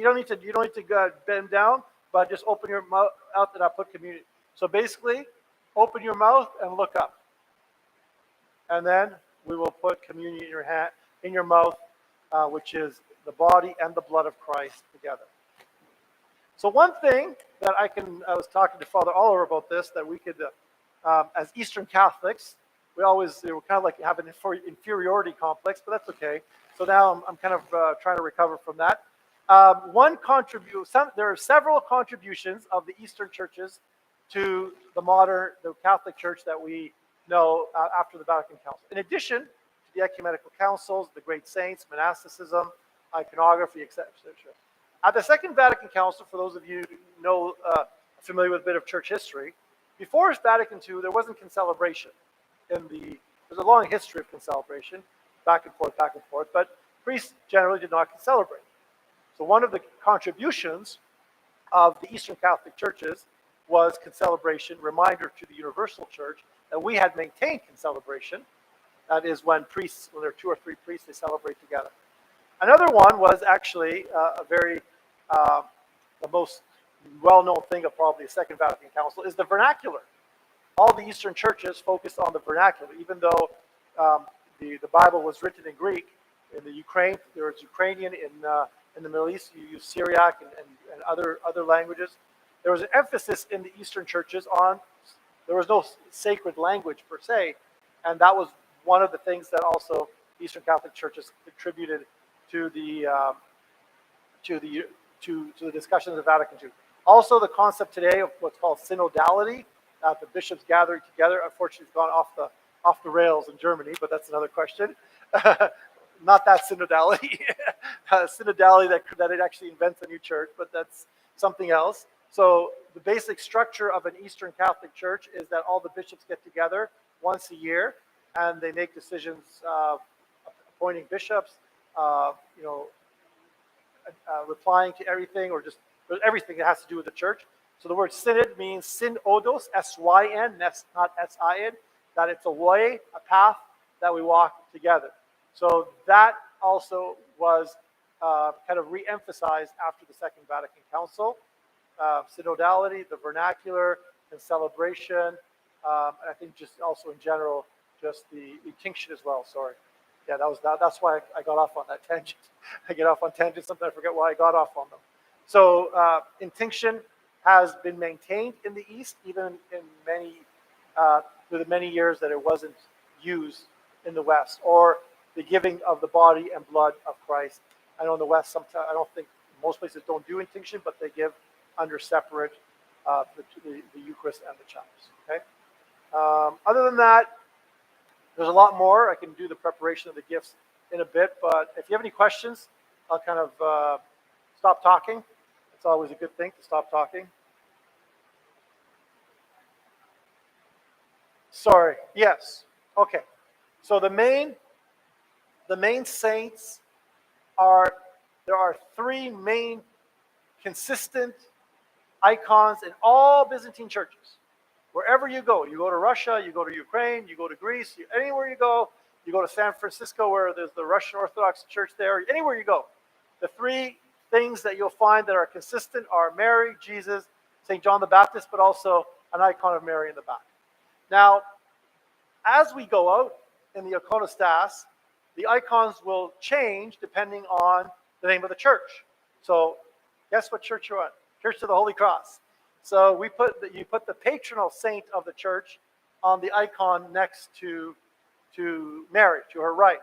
don't need to bend down, but just open your mouth out, and I'll put communion. So basically, open your mouth and look up, and then we will put communion in your mouth, which is the body and the blood of Christ together. So one thing that I was talking to Father Oliver about this, that we could, as Eastern Catholics, we kind of like have an inferiority complex, but that's okay. So now I'm kind of trying to recover from that. There are several contributions of the Eastern churches to the Catholic Church that we know after the Vatican Council. In addition to the ecumenical councils, the great saints, monasticism, iconography, etc. At the Second Vatican Council, for those of you who know, familiar with a bit of church history, before Vatican II, there wasn't concelebration. There's a long history of concelebration, back and forth, but priests generally did not celebrate. So one of the contributions of the Eastern Catholic churches was concelebration, reminder to the Universal Church that we had maintained concelebration. That is when there are 2 or 3 priests, they celebrate together. Another one was actually the most well-known thing of probably the Second Vatican Council is the vernacular. All the Eastern churches focused on the vernacular, even though the Bible was written in Greek. In the Ukraine, there was Ukrainian. In the Middle East, you use Syriac and other languages. There was an emphasis in the Eastern churches on, there was no sacred language per se, and that was one of the things that also Eastern Catholic churches contributed to the discussions of Vatican II. Also, the concept today of what's called synodality, the bishops gathering together. Unfortunately, it's gone off the rails in Germany, but that's another question. not that synodality, synodality that it actually invents a new church, but that's something else. So the basic structure of an Eastern Catholic Church is that all the bishops get together once a year, and they make decisions appointing bishops, you know, replying to everything, or just everything that has to do with the church. So the word synod means synodos, S-Y-N, not S-I-N, that it's a way, a path that we walk together. So that also was kind of re-emphasized after the Second Vatican Council. Synodality, the vernacular, and celebration, and I think just also in general, just the intinction as well, sorry. Yeah, that's why I got off on that tangent. I get off on tangents, sometimes I forget why I got off on them. So intinction has been maintained in the East, even in through the many years that it wasn't used in the West, or the giving of the body and blood of Christ. I know in the West, sometimes I don't think most places don't do intinction, but they give under separate the Eucharist and the chalice. Okay. Other than that, there's a lot more. I can do the preparation of the gifts in a bit, but if you have any questions, I'll kind of stop talking. It's always a good thing to stop talking. Sorry. Yes. Okay. So the main saints there are three main consistent icons in all Byzantine churches. Wherever you go to Russia, you go to Ukraine, you go to Greece, anywhere you go to San Francisco where there's the Russian Orthodox Church there, anywhere you go, the three things that you'll find that are consistent are Mary, Jesus, St. John the Baptist, but also an icon of Mary in the back. Now, as we go out in the iconostas, the icons will change depending on the name of the church. So, guess what church you're at? Church of the Holy Cross. So you put the patronal saint of the church on the icon next to Mary, to her right.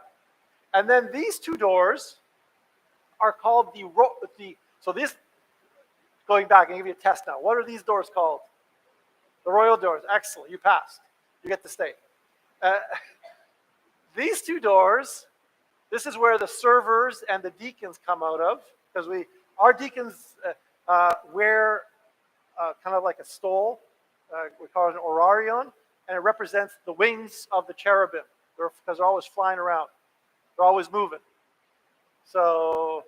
And then these two doors are called so this, going back, and give you a test now. What are these doors called? The royal doors. Excellent, you passed. You get to stay. These two doors, this is where the servers and the deacons come out of, because our deacons wear kind of like a stole. We call it an orarion, and it represents the wings of the cherubim, because they're always flying around. They're always moving. So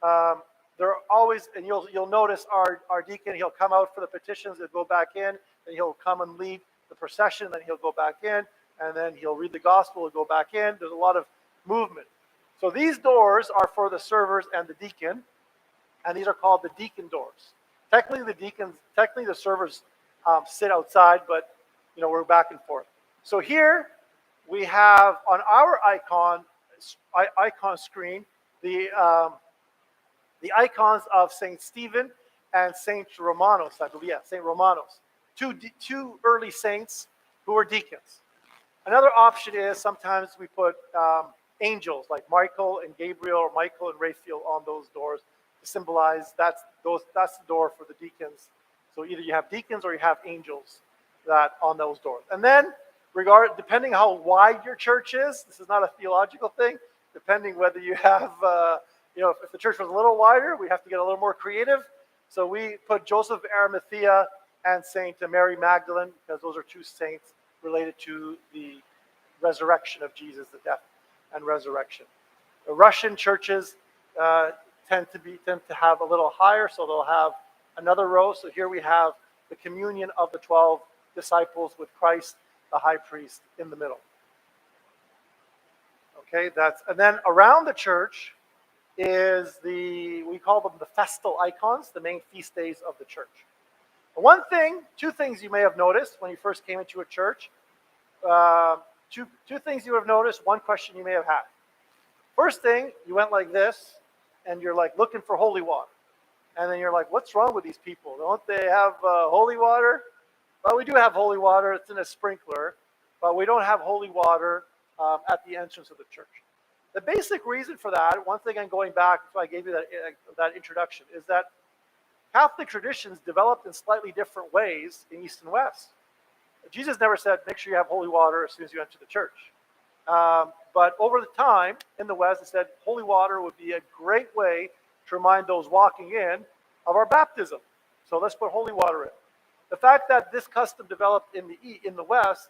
they're always, and you'll notice our deacon, he'll come out for the petitions, he'll go back in, and he'll come and lead the procession, then he'll go back in, and then he'll read the gospel and go back in. There's a lot of movement. So these doors are for the servers and the deacon, and these are called the deacon doors. Technically, the servers sit outside, but we're back and forth. So here we have on our icon screen the icons of Saint Stephen and Saint Romanos, I believe. Yeah, Saint Romanos, two early saints who were deacons. Another option is sometimes we put angels like Michael and Gabriel, or Michael and Raphael on those doors to symbolize that's the door for the deacons. So either you have deacons or you have angels that on those doors. And then depending how wide your church is, this is not a theological thing, depending whether you have if the church was a little wider, we have to get a little more creative. So we put Joseph of Arimathea and Saint Mary Magdalene, because those are two saints related to the resurrection of Jesus, the death and resurrection. The Russian churches tend to have a little higher, so they'll have another row. So here we have the communion of the 12 disciples with Christ, the high priest, in the middle. Okay, and then around the church is we call them the festal icons, the main feast days of the church. Two things you may have noticed when you first came into a church. Two things you have noticed, one question you may have had. First thing, you went like this, and you're like looking for holy water. And then you're like, what's wrong with these people? Don't they have holy water? Well, we do have holy water. It's in a sprinkler. But we don't have holy water at the entrance of the church. The basic reason for that, one thing I'm going back, so I gave you that introduction, is that Catholic traditions developed in slightly different ways in East and West. Jesus never said, make sure you have holy water as soon as you enter the church. But over the time in the West, it said holy water would be a great way to remind those walking in of our baptism. So let's put holy water in. The fact that this custom developed in the West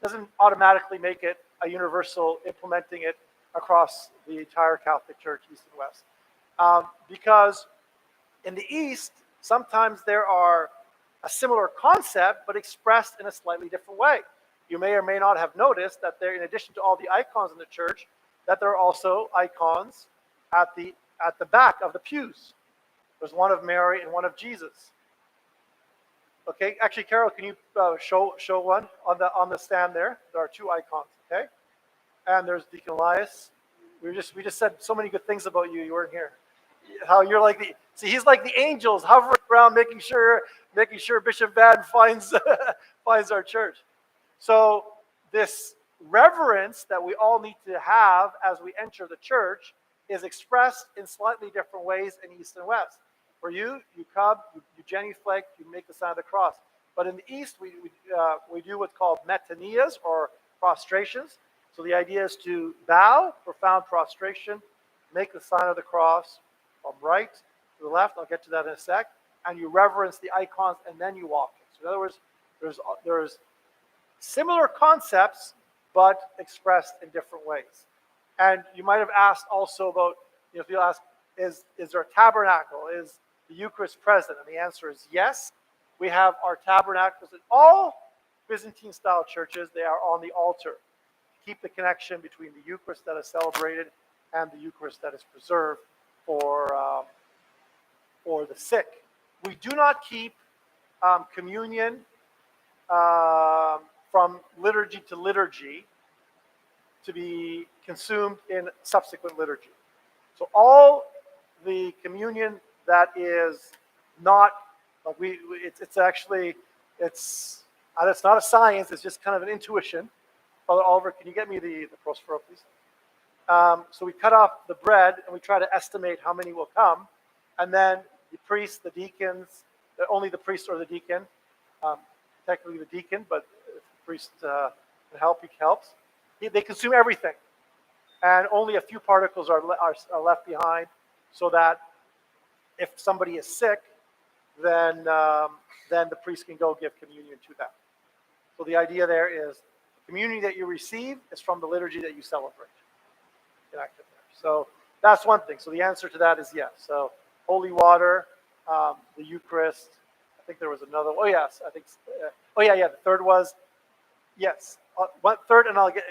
doesn't automatically make it a universal implementing it across the entire Catholic Church, East and West. Because in the East, sometimes there are a similar concept, but expressed in a slightly different way. You may or may not have noticed that there, in addition to all the icons in the church, that there are also icons at the back of the pews. There's one of Mary and one of Jesus. Okay, actually, Carol, can you show one on the stand there? There are two icons. Okay, and there's Deacon Elias. We just said so many good things about you. You weren't here. How you're like he's like the angels hovering around, making sure Bishop Van finds finds our church. So this reverence that we all need to have as we enter the church is expressed in slightly different ways in East and West. For you come, you genuflect, you make the sign of the cross. But in the East, we do what's called metanias, or prostrations. So the idea is to bow, profound prostration, make the sign of the cross from right to the left. I'll get to that in a sec. And you reverence the icons, and then you walk in. So in other words, there's similar concepts, but expressed in different ways. And you might have asked also about, if you ask, is there a tabernacle? Is the Eucharist present? And the answer is yes. We have our tabernacles in all Byzantine-style churches. They are on the altar to keep the connection between the Eucharist that is celebrated and the Eucharist that is preserved for the sick. We do not keep communion from liturgy to liturgy to be consumed in subsequent liturgy. So all the communion that is not like it's not a science. It's just kind of an intuition. Father Oliver, can you get me the prospero, please? So we cut off the bread and we try to estimate how many will come, and then the priest, the deacons, only the priest or the deacon, technically the deacon, but if the priest can help, he helps. They consume everything, and only a few particles are left behind, so that if somebody is sick, then the priest can go give communion to them. So the idea there is the communion that you receive is from the liturgy that you celebrate. Connected there. So that's one thing. So the answer to that is yes. So holy water, the Eucharist. I think there was another. Oh yes, I think. The third was yes. One third, and I'll get.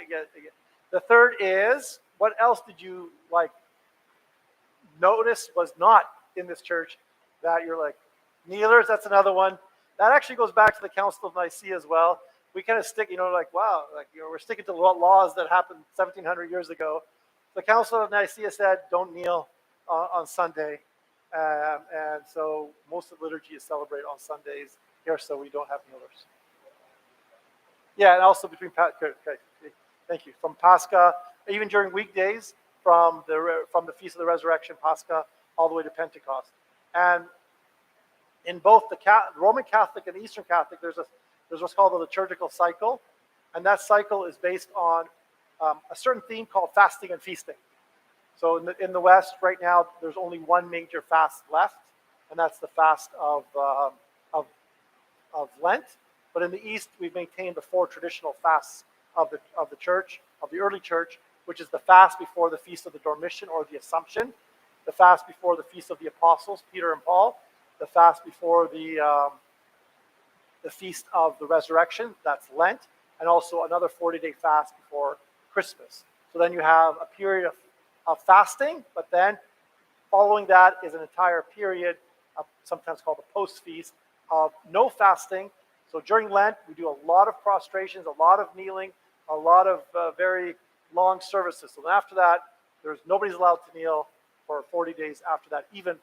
The third is, what else did you notice was not in this church that you're like, kneelers? That's another one. That actually goes back to the Council of Nicaea as well. We kind of stick, we're sticking to laws that happened 1,700 years ago. The Council of Nicaea said, don't kneel on Sunday. And so most of liturgy is celebrated on Sundays here, so we don't have kneelers. Yeah, and also between, thank you, from Pascha, even during weekdays, from the Feast of the Resurrection, Pascha, all the way to Pentecost. And in both the Roman Catholic and the Eastern Catholic, there's what's called the liturgical cycle, and that cycle is based on a certain theme called fasting and feasting. So in the West right now, there's only one major fast left, and that's the fast of Lent. But in the East, we've maintained the four traditional fasts of the church, of the early church, which is the fast before the Feast of the Dormition or the Assumption, the fast before the Feast of the Apostles, Peter and Paul, the fast before the Feast of the Resurrection, that's Lent, and also another 40-day fast before Christmas. So then you have a period of fasting, but then following that is an entire period, sometimes called the post-feast, of no fasting. So during Lent, we do a lot of prostrations, a lot of kneeling, a lot of very long services. So after that, nobody's allowed to kneel for 40 days after that, even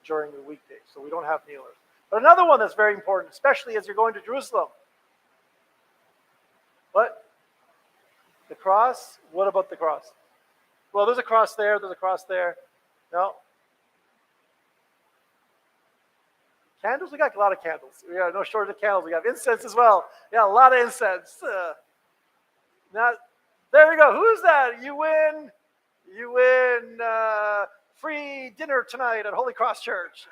during the weekdays. So we don't have kneelers. But another one that's very important, especially as you're going to Jerusalem. What? The cross? What about the cross? Well, there's a cross there. There's a cross there. No? Candles? We got a lot of candles. We got no shortage of candles. We have incense as well. Yeah, a lot of incense. Now, There you go. Who's that? You win free dinner tonight at Holy Cross Church.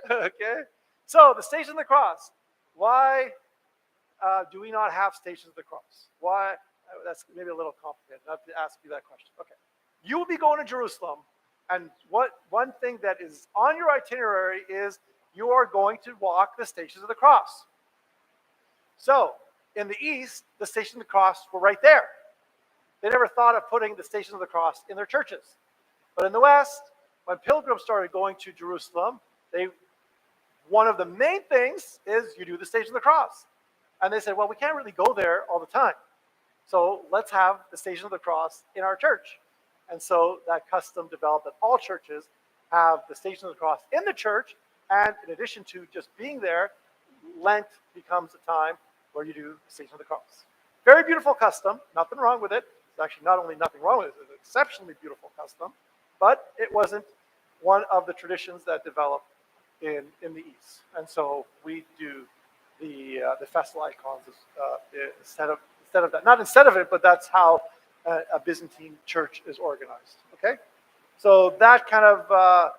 Okay. So the Station of the Cross. Why do we not have Stations of the Cross? Why? That's maybe a little complicated. I have to ask you that question. Okay. You will be going to Jerusalem, and one thing that is on your itinerary is you are going to walk the Stations of the Cross. So in the East, the Stations of the Cross were right there. They never thought of putting the Stations of the Cross in their churches. But in the West, when pilgrims started going to Jerusalem, one of the main things is you do the Station of the Cross. And they said, well, we can't really go there all the time. So let's have the Station of the Cross in our church. And so that custom developed that all churches have the Station of the Cross in the church. And in addition to just being there, Lent becomes a time where you do the Station of the Cross. Very beautiful custom, nothing wrong with it. It's actually not only nothing wrong with it, it's an exceptionally beautiful custom, but it wasn't one of the traditions that developed in the East. And so we do the festal icons instead of that. Not instead of it, but that's how a Byzantine church is organized. Okay, so that kind of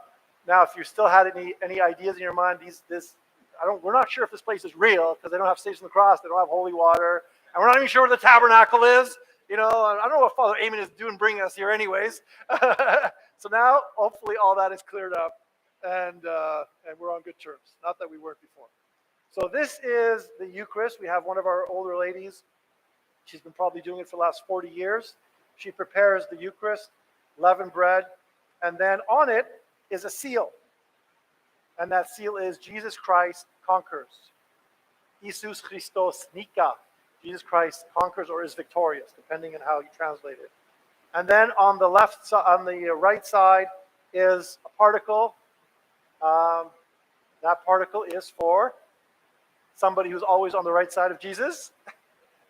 now, if you still had any ideas in your mind, we're not sure if this place is real because they don't have Station of the Cross, they don't have holy water, and we're not even sure where the tabernacle is. I don't know what Father Eamon is doing bringing us here, anyways. So now, hopefully, all that is cleared up, and we're on good terms. Not that we weren't before. So this is the Eucharist. We have one of our older ladies. She's been probably doing it for the last 40 years. She prepares the Eucharist, leavened bread, and then on it is a seal. And that seal is Jesus Christ conquers. Jesus Christos nika. Jesus Christ conquers or is victorious, depending on how you translate it. And then on the right side is a particle. That particle is for somebody who's always on the right side of Jesus,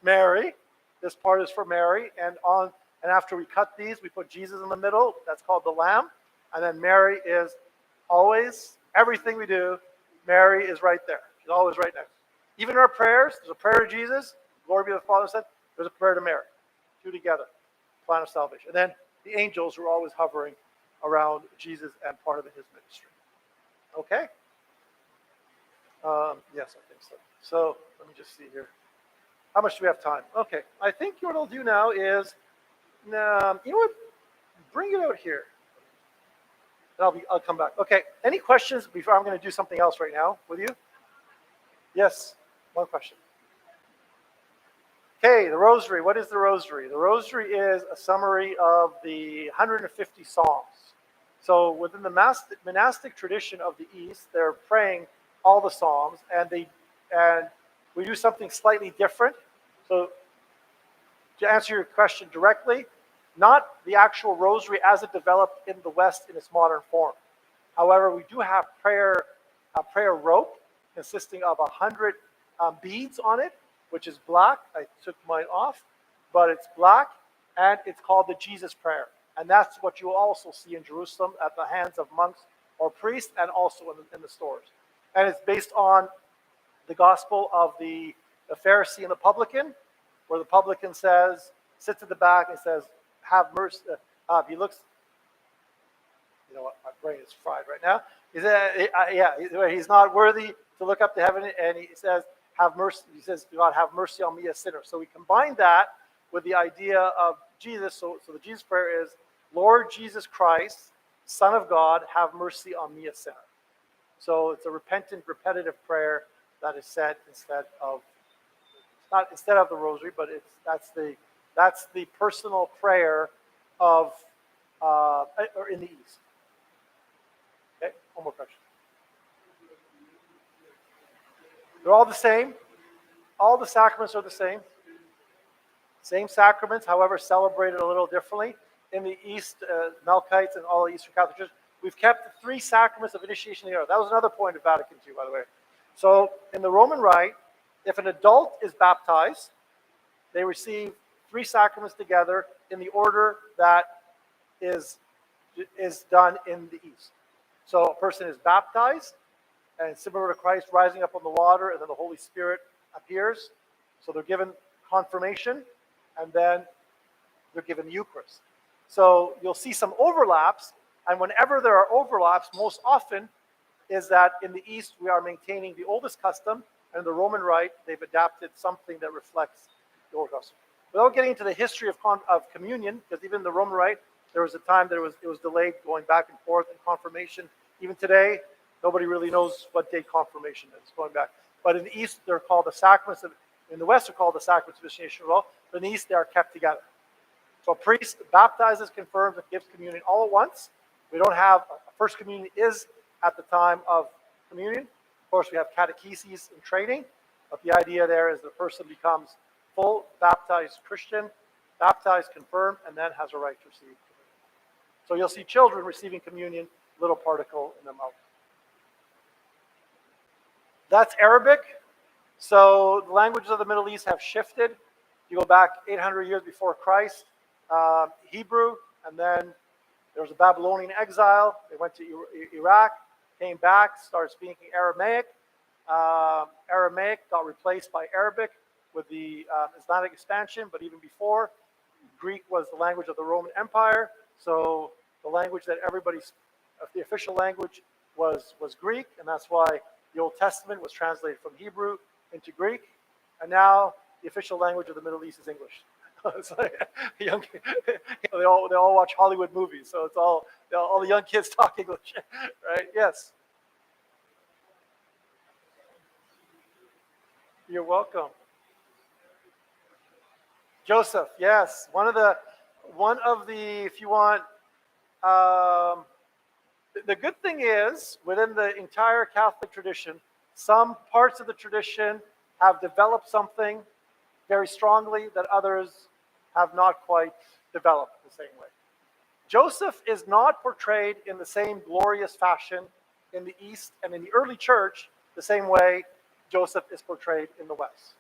Mary. This part is for Mary, and after we cut these, we put Jesus in the middle. That's called the Lamb, and then Mary is always everything we do. Mary is right there. She's always right next. Even in our prayers, there's a prayer to Jesus. Glory be to the Father, Son. There's a prayer to Mary. Two together. Plan of salvation. And then the angels are always hovering around Jesus and part of his ministry. Okay? Yes, I think so. So let me just see here. How much do we have time? Okay. I think what I'll do now is, you know what? Bring it out here. And I'll come back. Okay. Any questions before I'm going to do something else right now with you? Yes. One question. Okay, the Rosary. What is the Rosary? The Rosary is a summary of the 150 Psalms. So within the monastic tradition of the East, they're praying all the Psalms, and we do something slightly different. So to answer your question directly, not the actual Rosary as it developed in the West in its modern form. However, we do have a prayer rope consisting of 100 beads on it, which is black. I took mine off, but it's black, and it's called the Jesus Prayer. And that's what you also see in Jerusalem at the hands of monks or priests, and also in the stores. And it's based on the gospel of the Pharisee and the publican, where the publican sits at the back and says, have mercy. He looks, you know what, my brain is fried right now. He's not worthy to look up to heaven, and he says, have mercy. He says, God, have mercy on me, a sinner. So we combine that with the idea of Jesus. So the Jesus prayer is, Lord Jesus Christ, Son of God, have mercy on me, a sinner. So it's a repentant, repetitive prayer that is said instead of the Rosary, but that's the personal prayer of or in the East. Okay, one more question. They're all the same. All the sacraments are the same. Same sacraments, however, celebrated a little differently. In the East, Melkites and all the Eastern Catholic Churches, we've kept the 3 sacraments of initiation in the order. That was another point of Vatican II, by the way. So in the Roman Rite, if an adult is baptized, they receive 3 sacraments together in the order that is done in the East. So a person is baptized, and similar to Christ, rising up on the water, and then the Holy Spirit appears. So they're given confirmation, and then they're given the Eucharist. So you'll see some overlaps, and whenever there are overlaps, most often is that in the East we are maintaining the oldest custom, and in the Roman Rite they've adapted something that reflects the old custom. Without getting into the history of communion, because even in the Roman Rite, there was a time that it was delayed going back and forth in confirmation. Even today, nobody really knows what date confirmation is going back. But in the East, they're called the sacraments. In the West, they're called the sacraments of initiation. But in the East, they are kept together. So a priest baptizes, confirms, and gives communion all at once. We don't have first communion is at the time of communion. Of course, we have catecheses and training, but the idea there is the person becomes full baptized Christian, baptized, confirmed, and then has a right to receive communion. So you'll see children receiving communion, little particle in their mouth. That's Arabic. So the languages of the Middle East have shifted. You go back 800 years before Christ, Hebrew, and then there was a Babylonian exile. They went to Iraq, came back, started speaking Aramaic. Aramaic got replaced by Arabic with the Islamic expansion, but even before, Greek was the language of the Roman Empire. So the language that the official language was Greek, and that's why the Old Testament was translated from Hebrew into Greek, and now the official language of the Middle East is English. It's like they all watch Hollywood movies, so it's all the young kids talk English, right? Yes. You're welcome. Joseph, yes, one of the, if you want, the good thing is within the entire Catholic tradition, some parts of the tradition have developed something very strongly that others have not quite developed the same way. Joseph is not portrayed in the same glorious fashion in the East and in the early church the same way Joseph is portrayed in the West.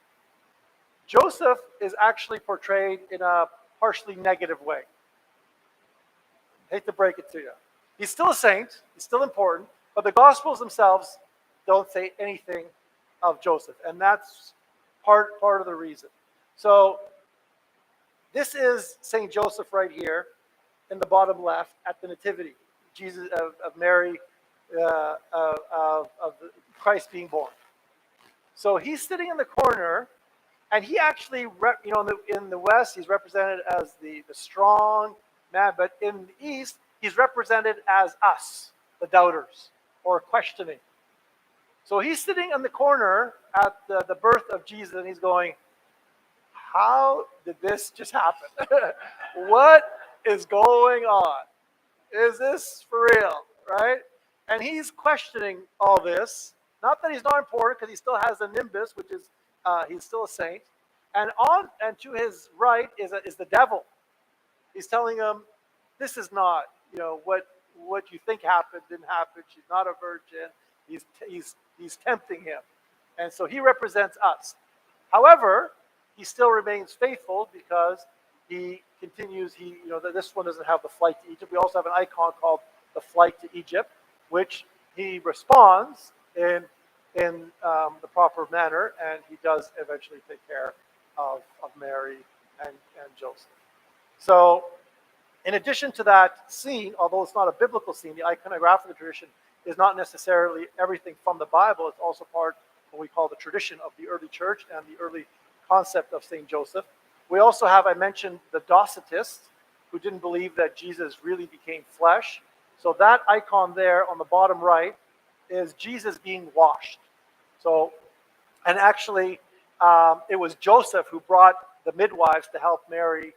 Joseph is actually portrayed in a partially negative way. I hate to break it to you. He's still a saint, he's still important, but the Gospels themselves don't say anything of Joseph, and that's part of the reason. So this is Saint Joseph right here in the bottom left at the Nativity, Jesus of Mary, of Christ being born. So he's sitting in the corner, and he actually, in the West, he's represented as the strong man, but in the East, he's represented as us, the doubters, or questioning. So he's sitting in the corner at the birth of Jesus, and he's going, how did this just happen? What is going on? Is this for real, right? And he's questioning all this. Not that he's not important, because he still has a nimbus, which is he's still a saint. And to his right is the devil. He's telling him, this is not, what you think happened didn't happen. She's not a virgin. He's tempting him, and so he represents us. However, he still remains faithful because he continues. This one doesn't have the flight to Egypt. We also have an icon called the flight to Egypt, which he responds in the proper manner, and he does eventually take care of Mary and Joseph. So, in addition to that scene, although it's not a biblical scene, the iconographic tradition is not necessarily everything from the Bible. It's also part of what we call the tradition of the early church and the early concept of Saint Joseph. We also have, I mentioned, the Docetists, who didn't believe that Jesus really became flesh. So that icon there on the bottom right is Jesus being washed. So, and actually, it was Joseph who brought the midwives to help Mary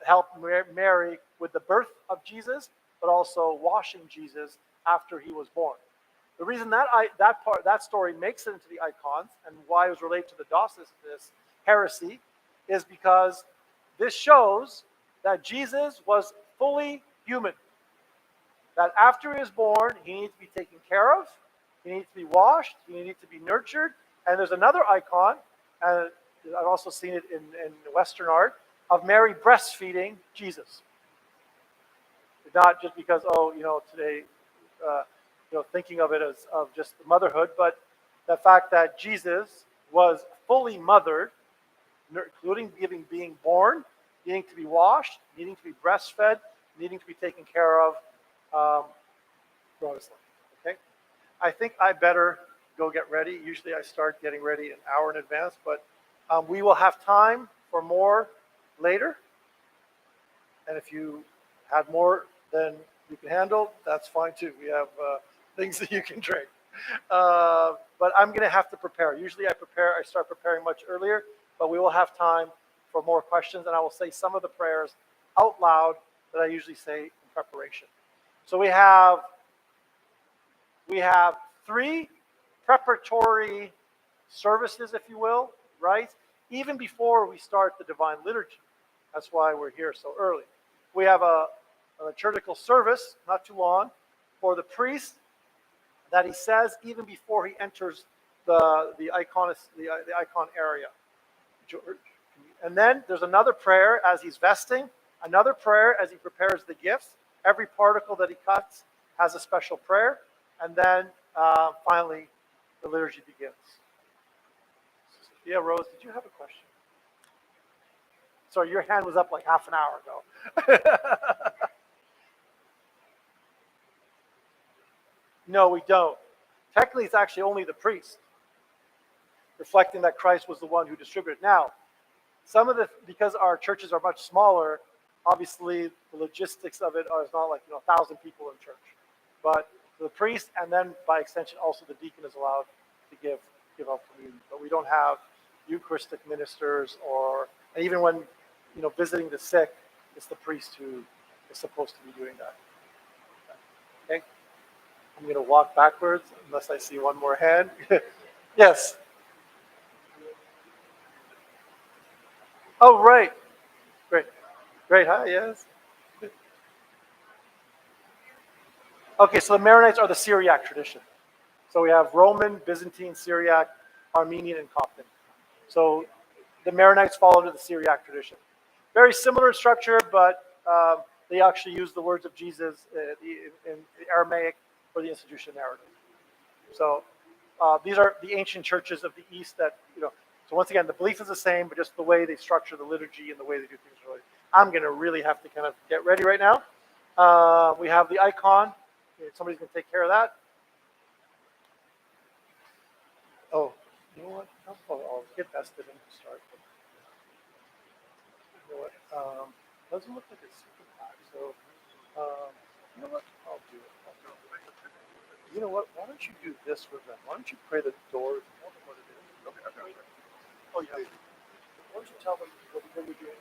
help Mary with the birth of Jesus, but also washing Jesus after he was born. The reason that story makes it into the icons and why it was related to the Docetist heresy is because this shows that Jesus was fully human. That after he was born, he needed to be taken care of, he needed to be washed, he needed to be nurtured. And there's another icon, and I've also seen it in Western art, of Mary breastfeeding Jesus. Not just because, today, thinking of it as of just motherhood, but the fact that Jesus was fully mothered including being born, needing to be washed, needing to be breastfed, needing to be taken care of throughout his life. Okay? I think I better go get ready. Usually I start getting ready an hour in advance, but we will have time for more later. And if you had more than you can handle, that's fine too. We have things that you can drink. But I'm going to have to prepare. Usually I start preparing much earlier, but we will have time for more questions, and I will say some of the prayers out loud that I usually say in preparation. So we have 3 preparatory services, if you will, right? Even before we start the Divine Liturgy. That's why we're here so early. We have a liturgical service, not too long, for the priest that he says even before he enters the icon area. And then there's another prayer as he's vesting, another prayer as he prepares the gifts. Every particle that he cuts has a special prayer. And then finally, the liturgy begins. Sophia Rose, did you have a question? Sorry, your hand was up like half an hour ago. No, we don't. Technically, it's actually only the priest, reflecting that Christ was the one who distributed. Now, because our churches are much smaller, obviously the logistics of it is not like 1,000 people in church. But the priest, and then by extension also the deacon, is allowed to give out communion. But we don't have Eucharistic ministers, and even when visiting the sick, it's the priest who is supposed to be doing that. Okay, I'm going to walk backwards unless I see one more hand. Yes. Oh, right. Great. Hi. Yes. Okay, so the Maronites are the Syriac tradition. So we have Roman, Byzantine, Syriac, Armenian, and Coptic. So the Maronites fall under the Syriac tradition. Very similar in structure, but they actually use the words of Jesus in the Aramaic for the institution narrative. So these are the ancient churches of the East that, so once again, the belief is the same, but just the way they structure the liturgy and the way they do things. Really, I'm going to really have to kind of get ready right now. We have the icon. Somebody's going to take care of that. Oh, you know what? I'll get vested and start. You know what? Doesn't look like it's super packed. So, you know what? I'll do it. You know what? Why don't you do this with them? Why don't you pray the doors? Tell them what it is. Okay. Oh, yeah. Why don't you tell them what you're doing?